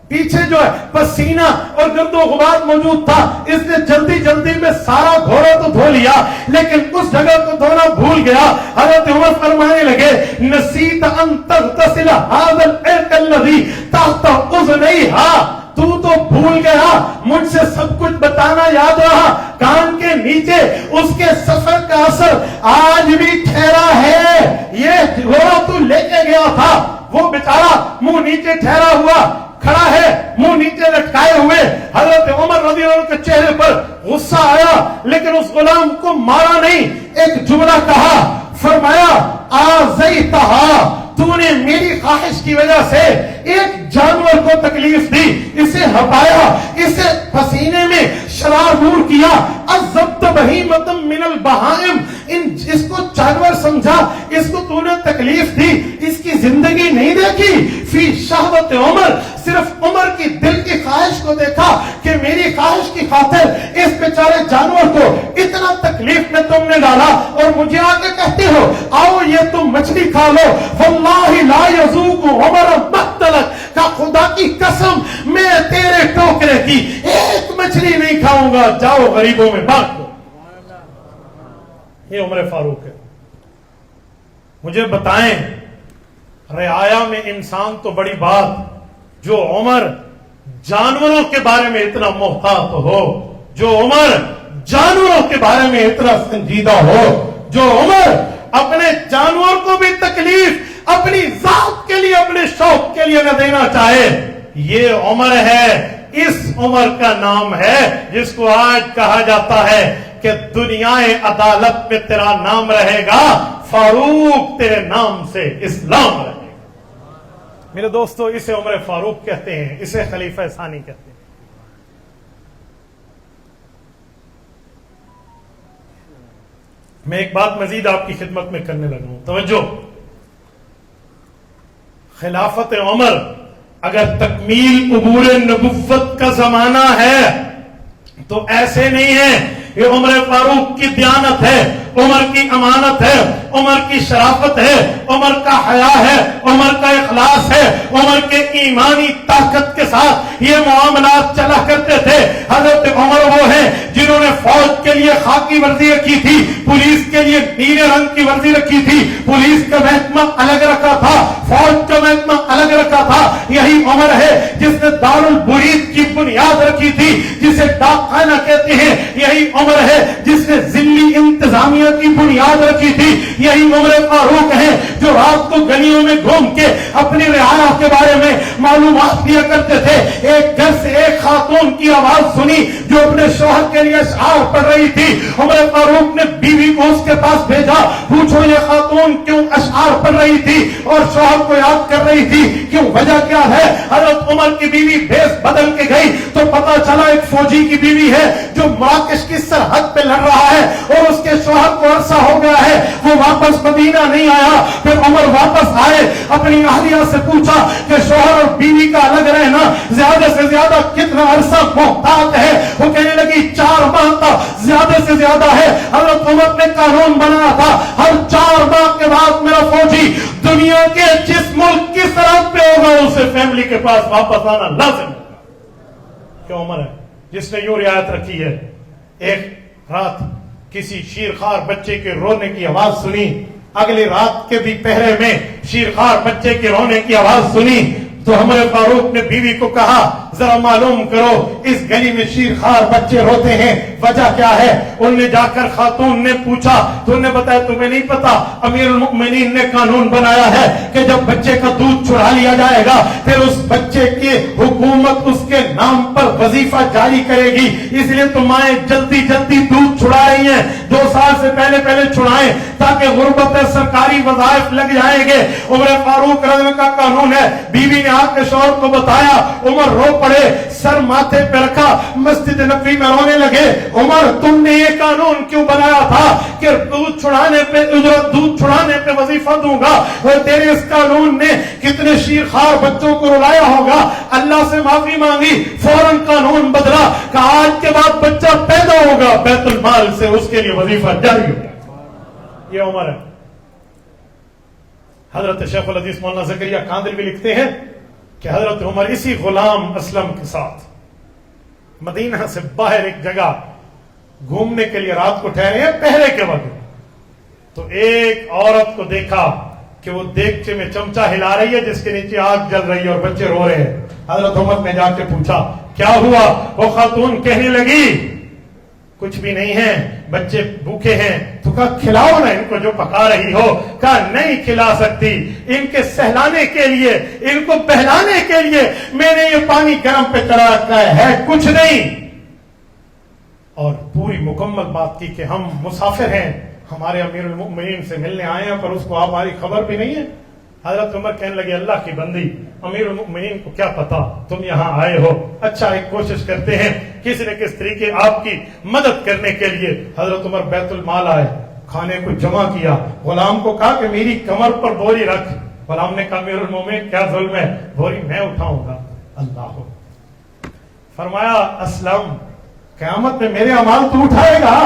پیچھے جو ہے پسینہ اور گرد و غبار موجود تھا۔ اس نے جلدی جلدی میں سارا گھوڑا تو دھو لیا لیکن اس جگہ کو دھونا بھول گیا۔ حضرت عمر فرمانے لگے نسیت ان تغتسل هذا العرق الذي تحت اذنيها، تو بھول گیا، مجھ سے سب کچھ بتانا یاد رہا، کان کے نیچے اس کے سفر کا اثر آج بھی ٹھہرا ہے۔ یہ گھوڑا تو لے کے گیا تھا، وہ بیچارہ منہ نیچے ٹھہرا ہوا کھڑا ہے، منہ نیچے لٹکائے ہوئے۔ حضرت عمر رضی اللہ عنہ کے چہرے پر غصہ آیا لیکن اس غلام کو مارا نہیں، ایک جملہ کہا، فرمایا آزیتہا، تو نے میری خواہش کی وجہ سے ایک جانور کو تکلیف دی، اسے ہپایا، اسے پسینے میں شرار نور کیا، عذبت بہیمۃ من البہائم، اس کو جانور سمجھا، اس کو تو نے تکلیف دی، اس کی زندگی نہیں دیکھی۔ فی شہوت عمر، صرف عمر کی دل کی خواہش کو دیکھا کہ میری خواہش کی خاطر اس بیچارے جانور کو اتنا تکلیف میں تم نے ڈالا اور مجھے آگے کہتے ہو آؤ یہ تم مچھلی کھا لو۔ واللہ لا یذوق عمر مقتلک، کا خدا کی قسم میں تیرے ٹوکرے کی ایک مچھلی نہیں کھاؤں گا، جاؤ غریبوں میں بانٹ دو۔ یہ عمر فاروق ہے۔ مجھے بتائیں رعایا میں انسان تو بڑی بات، جو عمر جانوروں کے بارے میں اتنا محتاط ہو، جو عمر جانوروں کے بارے میں اتنا سنجیدہ ہو، جو عمر اپنے جانور کو بھی تکلیف اپنی ذات کے لیے، اپنے شوق کے لیے نہ دینا چاہے، یہ عمر ہے۔ اس عمر کا نام ہے جس کو آج کہا جاتا ہے کہ دنیا عدالت میں تیرا نام رہے گا، فاروق تیرے نام سے اسلام رہے گا۔ میرے دوستو اسے عمر فاروق کہتے ہیں، اسے خلیفہ ثانی کہتے ہیں۔ میں ایک بات مزید آپ کی خدمت میں کرنے لگا ہوں، توجہ۔ خلافت عمر اگر تکمیل عبور نبوت کا زمانہ ہے تو ایسے نہیں ہے. یہ عمر فاروق کی دیانت ہے, عمر کی امانت ہے, عمر کی شرافت ہے, عمر کا حیا ہے, عمر کا اخلاص ہے, عمر کے ایمانی طاقت کے ساتھ یہ معاملات چلا کرتے تھے. حضرت عمر وہ ہیں جنہوں نے فوج کے لیے خاکی وردی رکھی تھی, پولیس کے لیے نیلے رنگ کی وردی رکھی تھی, پولیس کا محکمہ الگ رکھا تھا, فوج کا محکمہ الگ رکھا تھا. یہی عمر ہے جس نے دارالبرید کی بنیاد رکھی تھی جسے ڈاک خانہ کہتے ہیں. یہی عمر ہے جس نے ذلی انتظامیہ کی بنیاد رکھی تھی. یہی عمر فاروق ہے جو رات کو گلیوں میں گھوم کے اپنی رعایا کے بارے میں معلومات دیا کرتے تھے. ایک گھر سے ایک خاتون کی آواز سنی جو اپنے شوہر کے لیے اشعار پڑھ رہی تھی. عمر فاروق نے بیوی کو اس کے پاس بھیجا, پوچھو یہ خاتون کیوں اشعار پڑھ رہی تھی اور شوہر کو یاد کر رہی تھی, کیوں, وجہ کیا ہے؟ حضرت عمر کی بیوی بھیس بدل کے گئی تو پتا چلا ایک فوجی کی بیوی ہے جو مراکش کی سرحد پہ لڑ رہا ہے اور اس کے شوہر کو عرصہ ہو گیا ہے, وہ واپس مدینہ نہیں آیا. پھر عمر واپس آئے, اپنی اہلیہ سے پوچھا کہ شوہر اور بیوی کا الگ رہنا زیادہ سے زیادہ کتنا عرصہ محتاط ہے؟ وہ کہنے لگی 4 ماہ کا زیادہ سے زیادہ ہے. حضرت عمر نے قانون بنایا تھا ہر 4 ماہ کے بعد میرا فوجی دنیا کے جس ملک کی سرحد پہ ہوگا اسے فیملی کے پاس واپس آنا لازم ہے. کیوں عمر ہے جس نے یوں رعایت رکھی ہے. ایک رات کسی شیرخوار بچے کے رونے کی آواز سنی, اگلی رات کے بھی پہرے میں شیرخوار بچے کے رونے کی آواز سنی تو عمر فاروق نے بیوی کو کہا ذرا معلوم کرو اس گلی میں شیرخوار بچے روتے ہیں, وجہ کیا ہے؟ انہوں نے جا کر خاتون نے پوچھا تو انہوں نے بتایا تمہیں نہیں پتا, امیر المؤمنین نے قانون بنایا ہے کہ جب بچے کا دودھ چرا لیا جائے گا پھر اس بچے کی حکومت اس کے نام پر وظیفہ جاری کرے گی, اس لیے تو مائیں جلدی جلدی دودھ چھڑا رہی ہیں, 2 سال سے پہلے چھڑائیں تاکہ غربت سرکاری وظائف لگ جائیں گے. عمر فاروق رضی اللہ کا قانون ہے. بیوی نے آ کے شوہر کو بتایا, عمر رو پڑے, سر ماتھے پہ رکھا, مسجد نبوی میں رونے لگے. عمر تم نے یہ قانون کیوں بنایا تھا کہ دودھ چھڑانے پہ وظیفہ دوں گا, اور تیرے اس قانون نے کتنے شیرخوار بچوں کو رلایا ہوگا. اللہ سے معافی مانگی, فوراً قانون بدلا کہ آج کے بعد بچہ پیدا ہوگا بیت المال سے اس کے لیے وظیفہ جاری ہوگا. یہ عمر ہے. حضرت شیخ الحدیث مولانا زکریا کاندل بھی لکھتے ہیں کہ حضرت عمر اسی غلام اسلم کے ساتھ مدینہ سے باہر ایک جگہ گھومنے کے لیے رات کو ٹھہرے ہیں پہرے کے وقت, تو ایک عورت کو دیکھا کہ وہ دیگچے میں چمچا ہلا رہی ہے جس کے نیچے آگ جل رہی ہے اور بچے رو رہے ہیں. حضرت عمر نے جا کے پوچھا کیا ہوا؟ وہ خاتون کہنے لگی کچھ بھی نہیں ہے, بچے بھوکے ہیں. تو کہا کھلاؤ نا ان کو جو پکا رہی ہو. کہا نہیں کھلا سکتی, ان کے سہلانے کے لیے, ان کو بہلانے کے لیے میں نے یہ پانی گرم پہ چڑھا رکھا ہے کچھ نہیں. اور پوری مکمل بات کی کہ ہم مسافر ہیں, ہمارے امیر المؤمنین سے ملنے آئے ہیں پر اس کو ہماری خبر بھی نہیں ہے. حضرت عمر کہنے لگے اللہ کی بندی, امیر المؤمنین کو کیا پتا تم یہاں آئے ہو, اچھا ایک کوشش کرتے ہیں کسی نہ کس طریقے آپ کی مدد کرنے کے لیے. حضرت عمر بیت المال آئے, کھانے کو جمع کیا, غلام کو کہا کہ میری کمر پر بوری رکھ. غلام نے کہا امیر المؤمنین کیا ظلم ہے, بوری میں اٹھاؤں گا. اللہ فرمایا اسلم قیامت میں میرے اعمال تو اٹھائے گا,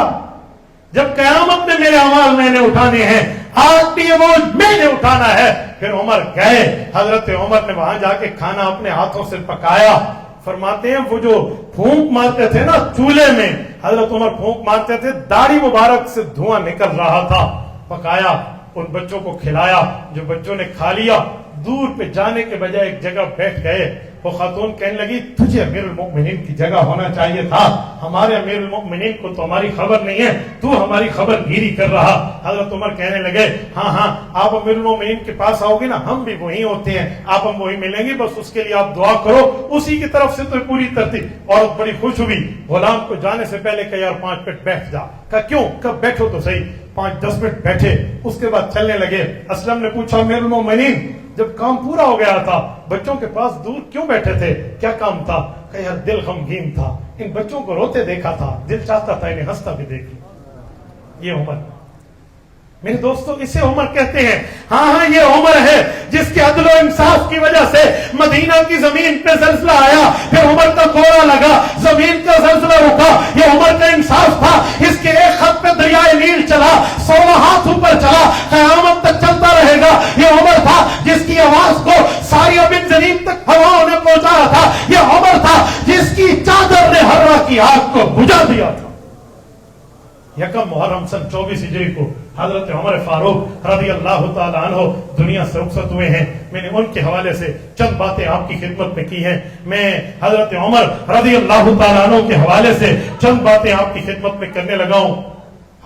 جب قیامت میں میرے اعمال میں نے اٹھانے ہیں, آج بھی یہ بوجھ میں نے اٹھانا ہے. پھر عمر گئے, حضرت عمر نے وہاں جا کے کھانا اپنے ہاتھوں سے پکایا. فرماتے ہیں وہ جو پھونک مارتے تھے نا چولہے میں, حضرت عمر پھونک مارتے تھے, داڑھی مبارک سے دھواں نکل رہا تھا. پکایا, ان بچوں کو کھلایا, جو بچوں نے کھا لیا دور پہ جانے کے بجائے ایک جگہ بیٹھ گئے. وہ خاتون کہنے لگی تجھے امیر المؤمنین کی جگہ ہونا چاہیے تھا, ہمارے امیر المؤمنین کو تو ہماری خبر نہیں ہے, تو ہماری خبر گیری کر رہا. حضرت عمر کہنے لگے ہاں آپ امیر المؤمنین کے پاس آؤ گے نا, ہم بھی وہی ہوتے ہیں, آپ ہم وہی ملیں گے, بس اس کے لیے آپ دعا کرو, اسی کی طرف سے تو پوری ترتیب. عورت بڑی خوش ہوئی, غلام کو جانے سے پہلے کہ یار 5 منٹ بیٹھ جا. کہا کیوں؟ کب بیٹھو تو صحیح. 5-10 منٹ بیٹھے, اس کے بعد چلنے لگے. اسلم نے پوچھا امیر المؤمنین جب کام پورا ہو گیا تھا بچوں کے پاس دور کیوں بیٹھے تھے, کیا کام تھا؟ کہ یار دل غمگین تھا, ان بچوں کو روتے دیکھا تھا, دل چاہتا تھا انہیں ہنستا بھی دیکھ لوں. یہ عمر میرے دوستوں اسے عمر کہتے ہیں. ہاں یہ عمر ہے جس کے عدل و انصاف کی وجہ سے مدینہ کی زمین پہ زلزلہ آیا, پھر عمر کا کوڑا لگا, زمین کا زلزلہ رکا. یہ عمر کا انصاف تھا. اس کے ایک خط پہ دریائے نیل چلا, 16 ہاتھ اوپر چلا, قیامت تک چلتا رہے گا. یہ عمر تھا جس کی آواز کو ساری بن زمین تک ہواؤں نے پہنچایا تھا. یہ عمر تھا جس کی چادر نے ہررا کی آگ کو بجھا دیا تھا. یکم محرم سن 24 ہجری کو حضرت عمر فاروق رضی اللہ تعالی عنہ دنیا سے رخصت ہوئے ہیں. میں نے ان کے حوالے سے چند باتیں آپ کی خدمت میں کی ہیں. میں حضرت عمر رضی اللہ تعالی عنہ کے حوالے سے چند باتیں آپ کی خدمت میں کرنے لگا ہوں.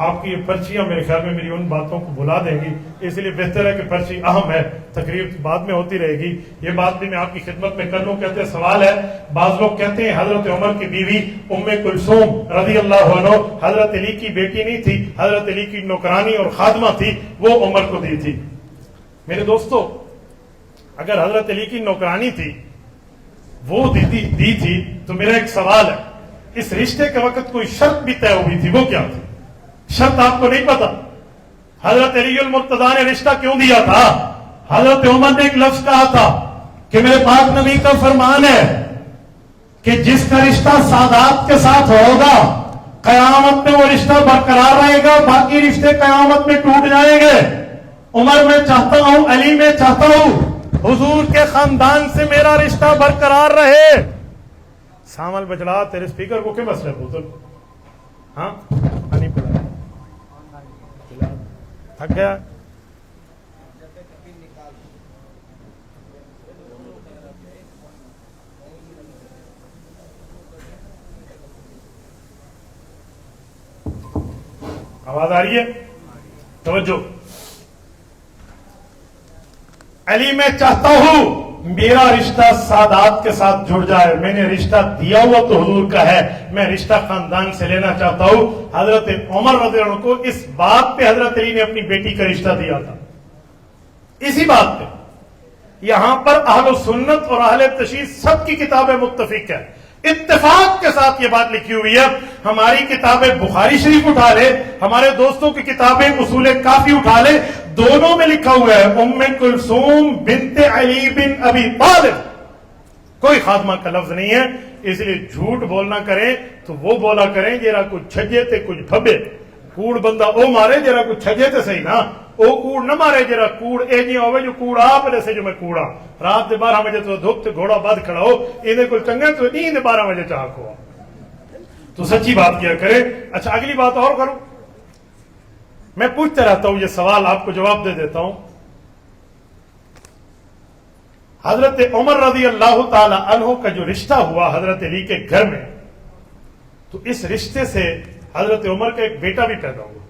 آپ کی یہ پرچیاں میرے خیال میں میری ان باتوں کو بھلا دیں گی, اس لیے بہتر ہے کہ پرچی اہم ہے, تقریر بعد میں ہوتی رہے گی. یہ بات بھی میں آپ کی خدمت میں کر لوں. کہتے ہیں سوال ہے, بعض لوگ کہتے ہیں حضرت عمر کی بیوی ام کلثوم رضی اللہ عنہ حضرت علی کی بیٹی نہیں تھی, حضرت علی کی نوکرانی اور خادمہ تھی, وہ عمر کو دی تھی. میرے دوستو اگر حضرت علی کی نوکرانی تھی, وہ دی تھی, تو میرا ایک سوال ہے, اس رشتے کے وقت کوئی شرط بھی طے ہوئی تھی, وہ کیا تھی؟ شرط آپ کو نہیں پتا؟ حضرت علی المرتضیٰ نے رشتہ کیوں دیا تھا؟ حضرت عمر نے ایک لفظ کہا تھا کہ میرے پاک نبی کا فرمان ہے کہ جس کا رشتہ سادات کے ساتھ ہوگا قیامت میں وہ رشتہ برقرار رہے گا, باقی رشتے قیامت میں ٹوٹ جائیں گے. عمر میں چاہتا ہوں, علی میں چاہتا ہوں حضور کے خاندان سے میرا رشتہ برقرار رہے. سامل بجلا تیرے سپیکر کو کیا مسئلہ ہے بوتل؟ ہاں پانی پلا تھک گیا. آواز آ رہی ہے؟ توجہ. علی میں چاہتا ہوں میرا رشتہ سادات کے ساتھ جڑ جائے. میں نے رشتہ دیا ہوا تو حضور کا ہے, میں رشتہ خاندان سے لینا چاہتا ہوں. حضرت عمر رضی اللہ عنہ کو اس بات پہ حضرت علی نے اپنی بیٹی کا رشتہ دیا تھا. اسی بات پہ یہاں پر اہل سنت اور اہل تشیع سب کی کتابیں متفق ہیں, اتفاق کے ساتھ یہ بات لکھی ہوئی ہے. ہماری کتابیں بخاری شریف اٹھا لے, ہمارے دوستوں کی کتابیں اصول کافی اٹھا لے, دونوں میں لکھا ہوا ہے ام کلثوم بنت علی بن ابی طالب. کوئی خادمہ کا لفظ نہیں ہے. اس لیے جھوٹ بولنا کریں تو وہ بولا کریں جرا کچھ چھجے تے کچھ بھبے. کوڑ بندہ او مارے جرا کچھ چھجے تے صحیح نا, او کوڑ نہ مارے جرا کوڑ اے جی ہوئے جو کوڑ آپ جیسے جو میں کوڑا رات دے 12 بجے تو دھوپ تے گھوڑا بعد کھڑا ہو اینے کو چنگے تو نیند 12 بجے چاہ کو تو سچی بات کیا کرے. اچھا اگلی بات اور کروں, میں پوچھتے رہتا ہوں یہ سوال, آپ کو جواب دے دیتا ہوں. حضرت عمر رضی اللہ تعالی عنہ کا جو رشتہ ہوا حضرت علی کے گھر میں, تو اس رشتے سے حضرت عمر کا ایک بیٹا بھی پیدا ہوا.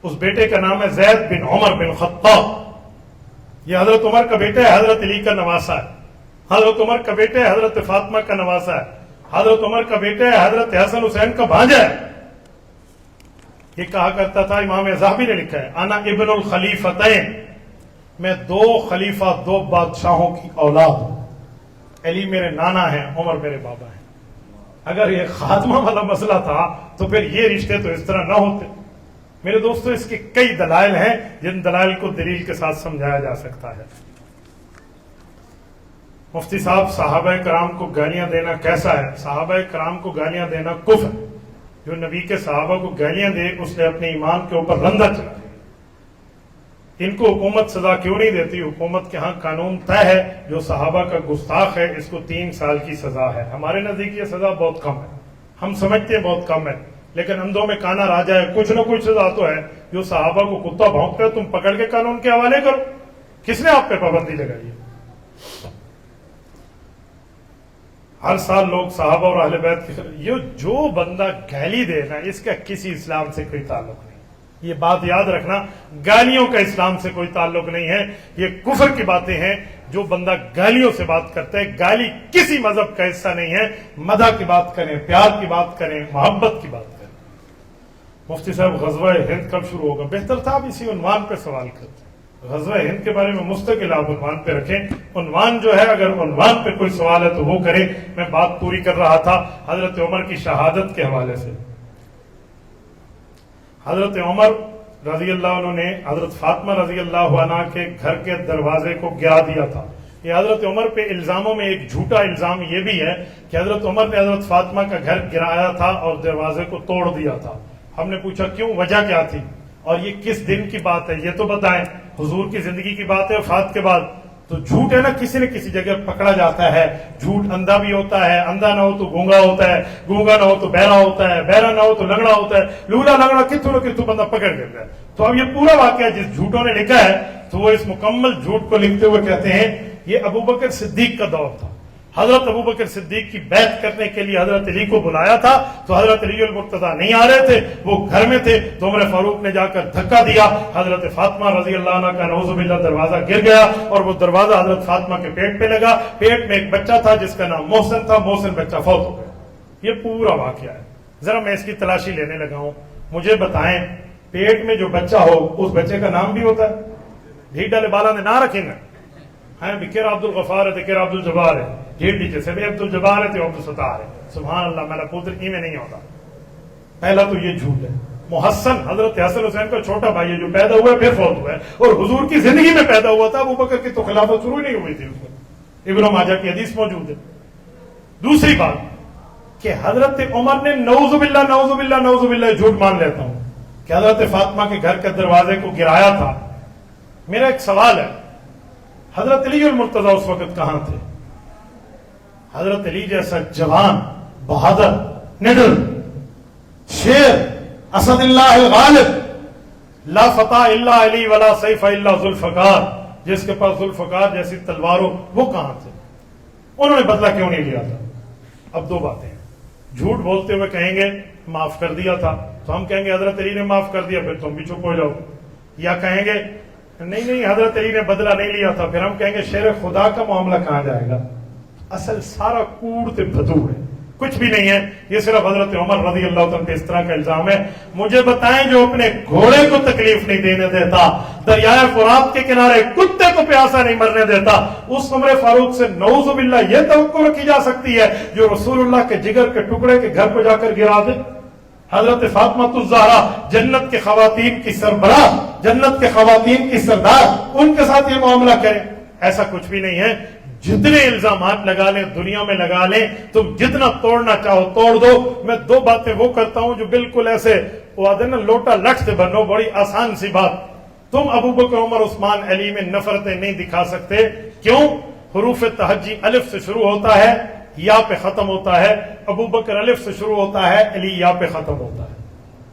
اس بیٹے کا نام ہے زید بن عمر بن خطاب. یہ حضرت عمر کا بیٹا ہے, حضرت علی کا نواسا ہے. حضرت عمر کا بیٹا ہے, حضرت فاطمہ کا نواسا ہے. حضرت عمر کا بیٹا ہے, حضرت حسن حسین کا بھانجا ہے. یہ کہا کرتا تھا, امام ذہبی نے لکھا ہے, انا ابن الخلیفتین, میں 2 خلیفہ 2 بادشاہوں کی اولاد ہوں. علی میرے نانا ہیں, عمر میرے بابا ہیں. اگر یہ خاتمہ والا مسئلہ تھا تو پھر یہ رشتے تو اس طرح نہ ہوتے. میرے دوستو اس کے کئی دلائل ہیں جن دلائل کو دلیل کے ساتھ سمجھایا جا سکتا ہے. مفتی صاحب صحابہ کرام کو گالیاں دینا کیسا ہے؟ صحابہ کرام کو گالیاں دینا کفر. جو نبی کے صحابہ کو گالیاں دے اس نے اپنے ایمان کے اوپر رندہ چلا. ان کو حکومت سزا کیوں نہیں دیتی؟ حکومت کے ہاں قانون طے ہے, جو صحابہ کا گستاخ ہے اس کو 3 سال کی سزا ہے. ہمارے نزدیک یہ سزا بہت کم ہے, ہم سمجھتے ہیں بہت کم ہے, لیکن اندھوں میں کانا راجا ہے. کچھ نہ کچھ سزا تو ہے. جو صحابہ کو کتا بھونکتا ہے تم پکڑ کے قانون کے حوالے کرو. کس نے آپ پہ پابندی لگائی ہے؟ ہر سال لوگ صحابہ اور اہل بیت کی یہ جو بندہ گالی دے نا, اس کا کسی اسلام سے کوئی تعلق نہیں. یہ بات یاد رکھنا, گالیوں کا اسلام سے کوئی تعلق نہیں ہے. یہ کفر کی باتیں ہیں. جو بندہ گالیوں سے بات کرتا ہے, گالی کسی مذہب کا حصہ نہیں ہے. مدح کی بات کریں, پیار کی بات کریں, محبت کی بات کریں. مفتی صاحب غزوہ ہند کب شروع ہوگا؟ بہتر تھا آپ اسی عنوان پہ سوال کرتے. غزوہ ہند کے بارے میں مستقل آپ عنوان پہ رکھیں. عنوان جو ہے, اگر عنوان پہ کوئی سوال ہے تو وہ کریں. میں بات پوری کر رہا تھا حضرت عمر کی شہادت کے حوالے سے. حضرت عمر رضی اللہ عنہ نے حضرت فاطمہ رضی اللہ عنہ کے گھر کے دروازے کو گرا دیا تھا. یہ حضرت عمر پہ الزاموں میں ایک جھوٹا الزام یہ بھی ہے کہ حضرت عمر نے حضرت فاطمہ کا گھر گرایا تھا اور دروازے کو توڑ دیا تھا. ہم نے پوچھا کیوں, وجہ کیا تھی, اور یہ کس دن کی بات ہے, یہ تو بتائیں. حضور کی زندگی کی بات ہے, وفات کے بعد. تو جھوٹ ہے نا کسی نہ کسی جگہ پکڑا جاتا ہے. جھوٹ اندھا بھی ہوتا ہے, اندھا نہ ہو تو گونگا ہوتا ہے, گونگا نہ ہو تو بہرا ہوتا ہے, بہرا نہ ہو تو لنگڑا ہوتا ہے, لولا لنگڑا کتوں نہ کتوں بندہ پکڑ لیتا ہے. تو اب یہ پورا واقعہ جس جھوٹوں نے لکھا ہے تو وہ اس مکمل جھوٹ کو لکھتے ہوئے کہتے ہیں یہ ابو بکر صدیق کا دور تھا. حضرت ابو بکر صدیق کی بیعت کرنے کے لیے حضرت علی کو بلایا تھا تو حضرت علی المرتضیٰ نہیں آ رہے تھے, وہ گھر میں تھے. تو عمر فاروق نے جا کر دھکا دیا, حضرت فاطمہ رضی اللہ عنہ کا نعوذ باللہ دروازہ گر گیا اور وہ دروازہ حضرت فاطمہ کے پیٹ پہ لگا. پیٹ میں ایک بچہ تھا جس کا نام محسن تھا, محسن بچہ فوت ہو گیا. یہ پورا واقعہ ہے. ذرا میں اس کی تلاشی لینے لگا ہوں. مجھے بتائیں پیٹ میں جو بچہ ہو اس بچے کا نام بھی ہوتا ہے؟ ڈھیٹ ڈالے بالا نے نہ رکھیں گے. ہاں بکر عبد الغفار ہے, بکر عبد الجبار ہے, ڈھیٹ نیچے سے بھی عبد الجبار ہے تو عبد الستار ہے. سبحان اللہ, میرا پوتر کی میں نہیں ہوتا. پہلا تو یہ جھوٹ ہے. محسن حضرت حسن حسین کا چھوٹا بھائی ہے جو پیدا ہوا ہے پھر فوت ہوا ہے, اور حضور کی زندگی میں پیدا ہوا تھا. ابو بکر کی تو خلافت شروع نہیں ہوئی تھی اس میں. ابن ماجہ کی حدیث موجود ہے. دوسری بات کہ حضرت عمر نے نعوذ باللہ نعوذ باللہ نعوذ باللہ جھوٹ مان لیتا ہوں کہ حضرت فاطمہ کے گھر کے دروازے کو گرایا تھا. میرا ایک سوال ہے, حضرت علی المرتضیٰ اس وقت کہاں تھے؟ حضرت علی جیسا جوان, بہادر, نڈر, شیر, اسد اللہ الغالب, لا فتح الا علی ولا سیف الا ذوالفقار, جس کے پاس ذوالفقار جیسی تلوار ہو, وہ کہاں تھے؟ انہوں نے بدلہ کیوں نہیں لیا تھا؟ اب دو باتیں ہیں. جھوٹ بولتے ہوئے کہیں گے معاف کر دیا تھا, تو ہم کہیں گے حضرت علی نے معاف کر دیا, پھر تم بھی چپ ہو جاؤ. یا کہیں گے نہیں حضرت علی نے بدلہ نہیں لیا تھا, پھر ہم کہیں گے شیر خدا کا معاملہ کہاں جائے گا؟ اصل سارا کوڑ تے بھدور ہے, کچھ بھی نہیں ہے. یہ صرف حضرت عمر رضی اللہ عنہ پہ اس طرح کا الزام ہے. مجھے بتائیں جو اپنے گھوڑے کو تکلیف نہیں دینے دیتا, دریائے فرات کے کنارے کتے کو پیاسا نہیں مرنے دیتا, اس عمر فاروق سے نعوذ باللہ یہ توقع رکھی جا سکتی ہے جو رسول اللہ کے جگر کے ٹکڑے کے گھر کو جا کر گرا دے؟ حضرت فاطمہ الزہرا جنت کے خواتین کی سربراہ, جنت کے خواتین کی سردار, ان کے ساتھ یہ معاملہ کریں؟ ایسا کچھ بھی نہیں ہے. جتنے الزامات لگا لیں دنیا میں لگا لیں, تم جتنا توڑنا چاہو توڑ دو. میں دو باتیں وہ کرتا ہوں جو بالکل ایسے وہ آدھے نا لوٹا لٹ سے بنو, بڑی آسان سی بات. تم ابو بکر عمر عثمان علی میں نفرتیں نہیں دکھا سکتے. کیوں؟ حروف تہجی الف سے شروع ہوتا ہے, یا پہ ختم ہوتا ہے. ابو بکر الف سے شروع ہوتا ہے, علی یا پہ ختم ہوتا ہے.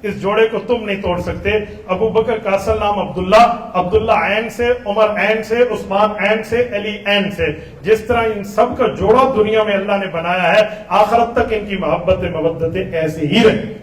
اس جوڑے کو تم نہیں توڑ سکتے. ابو بکر کا اصل نام عبداللہ, عبداللہ عین سے, عمر عین سے, عثمان عین سے, علی عین سے. جس طرح ان سب کا جوڑا دنیا میں اللہ نے بنایا ہے, آخرت تک ان کی محبت مودتیں ایسے ہی رہے.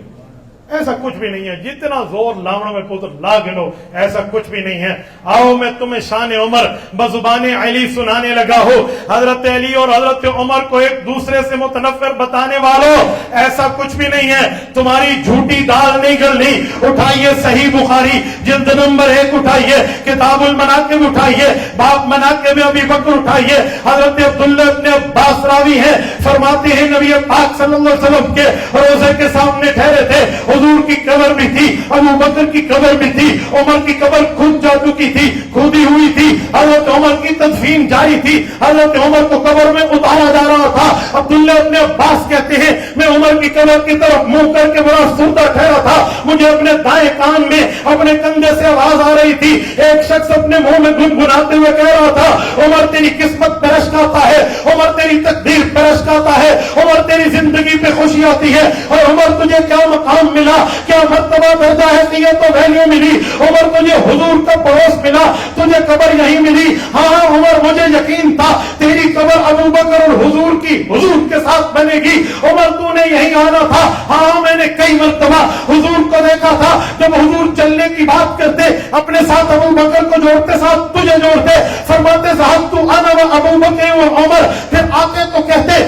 ایسا کچھ بھی نہیں ہے. جتنا زور لاؤنا میں پتر لا گنو, ایسا کچھ بھی نہیں ہے. آؤ میں تمہیں شان عمر بزبان علی سنانے لگا ہوں. حضرت علی اور حضرت عمر کو ایک دوسرے سے متنفر بتانے والوں, ایسا کچھ بھی نہیں ہے. تمہاری جھوٹی دال نہیں گلی. اٹھائیے صحیح بخاری جلد نمبر 1 اٹھائیے, کتاب المناقب اٹھائیے, باب مناقب ابی بکر اٹھائیے. حضرت عبداللہ ابن عباس راوی ہیں, فرماتے ہیں نبی پاک صلی اللہ علیہ وسلم کے روزے کے سامنے ٹھہرے تھے. حضور کی قبر بھی تھی, ابو بکر کی قبر بھی تھی, عمر کی قبر کھود جا چکی تھی, کھودی ہوئی تھی. حضرت عمر کی تدفین جاری تھی. حضرت عمر کو قبر میں اتارا جا رہا تھا. عبداللہ ابن عباس کہتے ہیں میں عمر کی قبر کی طرف منہ کر کے بڑا سردہ ٹھہرا تھا. مجھے اپنے دائیں کان میں اپنے کندھے سے آواز آ رہی تھی. ایک شخص اپنے منہ میں گنگناتے ہوئے کہہ رہا تھا, عمر تیری قسمت پہ رشک آتا ہے, عمر تیری تقدیر پہ رشک آتا ہے, عمر تیری زندگی پہ خوشی آتی ہے. اور عمر تجھے کیا مقام ملا, کیا مرتبہ درجہ حیثیت و ویلیو ملی. عمر تجھے حضور کا پڑوس ملا, تجھے قبر یہی ملی. ہاں عمر مجھے یقین تھا تیری قبر ابو بکر اور حضور کی حضور کے ساتھ بنے گی. عمر تو نے یہی آنا تھا. ہاں میں نے کئی مرتبہ حضور کو دیکھا تھا جب حضور چلنے کی بات کرتے اپنے ساتھ ابو بکر کو جوڑتے, ساتھ تجھے جوڑتے. فرماتے صاحب تو انا و ابو بکر و عمر, پھر آتے تو کہتے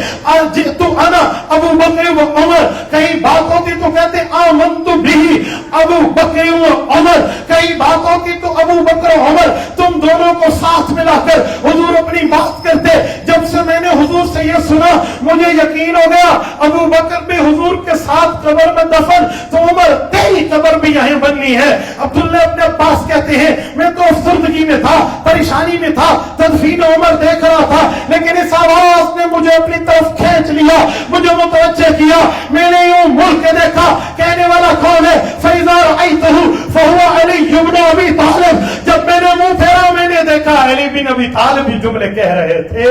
تو انا ابو بکر و عمر. کہیں بات ہوتی تو کہتے آمنت بھی ابو بکر و عمر. کئی بات ہوتی تو ابو بکر و عمر. تم دونوں کو ساتھ ملا کر حضور اپنی بات کرتے. جب سے میں نے حضور سے یہ سنا مجھے یقین ہو گیا ابو بکر بھی حضور کے ساتھ قبر میں دفن تو عمر تیری قبر بھی یہیں بننی ہے. عبداللہ ابن عباس کہتے ہیں میں تو افسردگی میں تھا, پریشانی میں تھا, تدفین عمر دیکھ رہا تھا, لیکن اس آواز نے مجھے اپنی طرف کھینچ لیا, مجھے متوجہ کیا. میں نے یوں مڑ کے دیکھا, کہنے والا کون ہے؟ فَإِذَا رَأَيْتَهُ فَهُوَ عَلِيُّ بْنُ أَبِي طَالِبٍ. جب میں نے منہ پھیرا میں نے دیکھا علی بن ابی طالب ہی جملے کہہ رہے تھے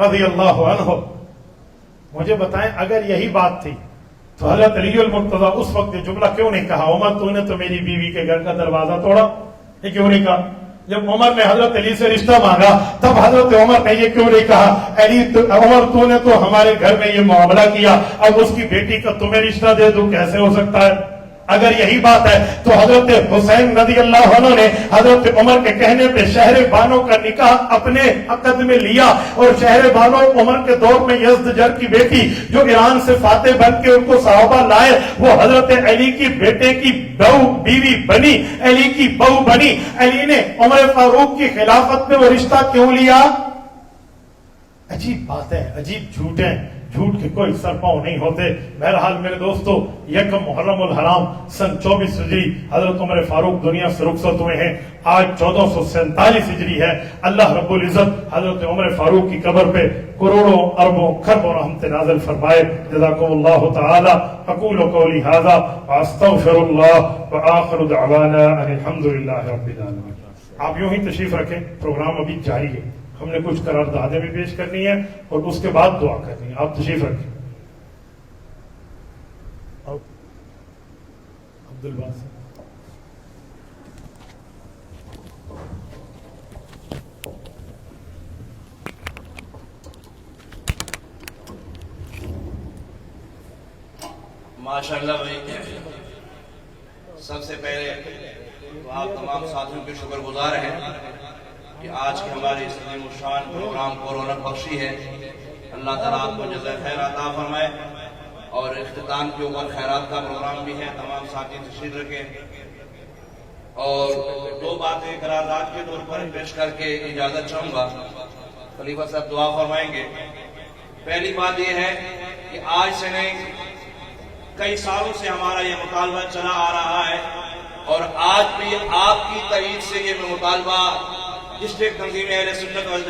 رضی اللہ عنہ. مجھے بتائیں اگر یہی بات تھی تو حضرت علی المرتضیٰ اس وقت یہ جملہ کیوں نہیں کہا؟ عمر تو نے تو میری بیوی کے گھر کا دروازہ توڑا, یہ کیوں نہیں کہا؟ جب عمر نے حضرت علی سے رشتہ مانگا تب حضرت عمر نے یہ کیوں نہیں کہا عمر تو نے تو ہمارے گھر میں یہ معاملہ کیا, اب اس کی بیٹی کا تمہیں رشتہ دے دوں, کیسے ہو سکتا ہے؟ اگر یہی بات ہے تو حضرت حسین رضی اللہ عنہ نے حضرت عمر کے کہنے پہ شہر بانو کا نکاح اپنے عقد میں لیا, اور شہر بانو عمر کے دور میں یزدجر کی بیٹی جو ایران سے فاتح بن کے ان کو صحابہ لائے وہ حضرت علی کی بیٹے کی بہو بیوی بنی, علی کی بہو بنی. علی نے عمر فاروق کی خلافت میں وہ رشتہ کیوں لیا؟ عجیب بات ہے, عجیب جھوٹ ہے, جھوٹ کے کوئی سرپاؤں نہیں ہوتے. بہرحال میرے دوستو, یکم محرم الحرام سن 24 ہجری حضرت عمر فاروق دنیا سے رخصت ہوئے ہیں. آج 1447 ہجری ہے. اللہ رب العزت حضرت عمر فاروق کی قبر پہ کروڑوں اربوں خربوں رحمت نازل فرمائے. جزاکم اللہ تعالی. اقول قولی ھذا واستغفر اللہ وآخر دعوانا ان الحمد للہ رب العالمین. آپ یوں ہی تشریف رکھیں, پروگرام ابھی جاری ہے, ہم نے کچھ قراردادیں بھی پیش کرنی ہے اور اس کے بعد دعا کرنی ہے. آپ تشریف رکھیں. عبدالباسط ماشاءاللہ بھائی, سب سے پہلے تو آپ تمام ساتھیوں کے شکر گزار ہیں کہ آج کی ہماری اس عظیم الشان پروگرام کو رونق بخشی ہے. اللہ تعالیٰ آپ کو جزائے خیر عطا فرمائے. اور اختتام کے اوپر خیرات کا پروگرام بھی ہے, تمام ساتھی تشریف رکھیں. اور دو باتیں قرارداد کے طور پر پیش کر کے اجازت چاہوں گا. خلیفہ صاحب دعا فرمائیں گے. پہلی بات یہ ہے کہ آج سے نہیں کئی سالوں سے ہمارا یہ مطالبہ چلا آ رہا ہے, اور آج بھی آپ کی تائید سے یہ مطالبہ ڈسٹرکٹ تنظیم اہل سنت والجماعت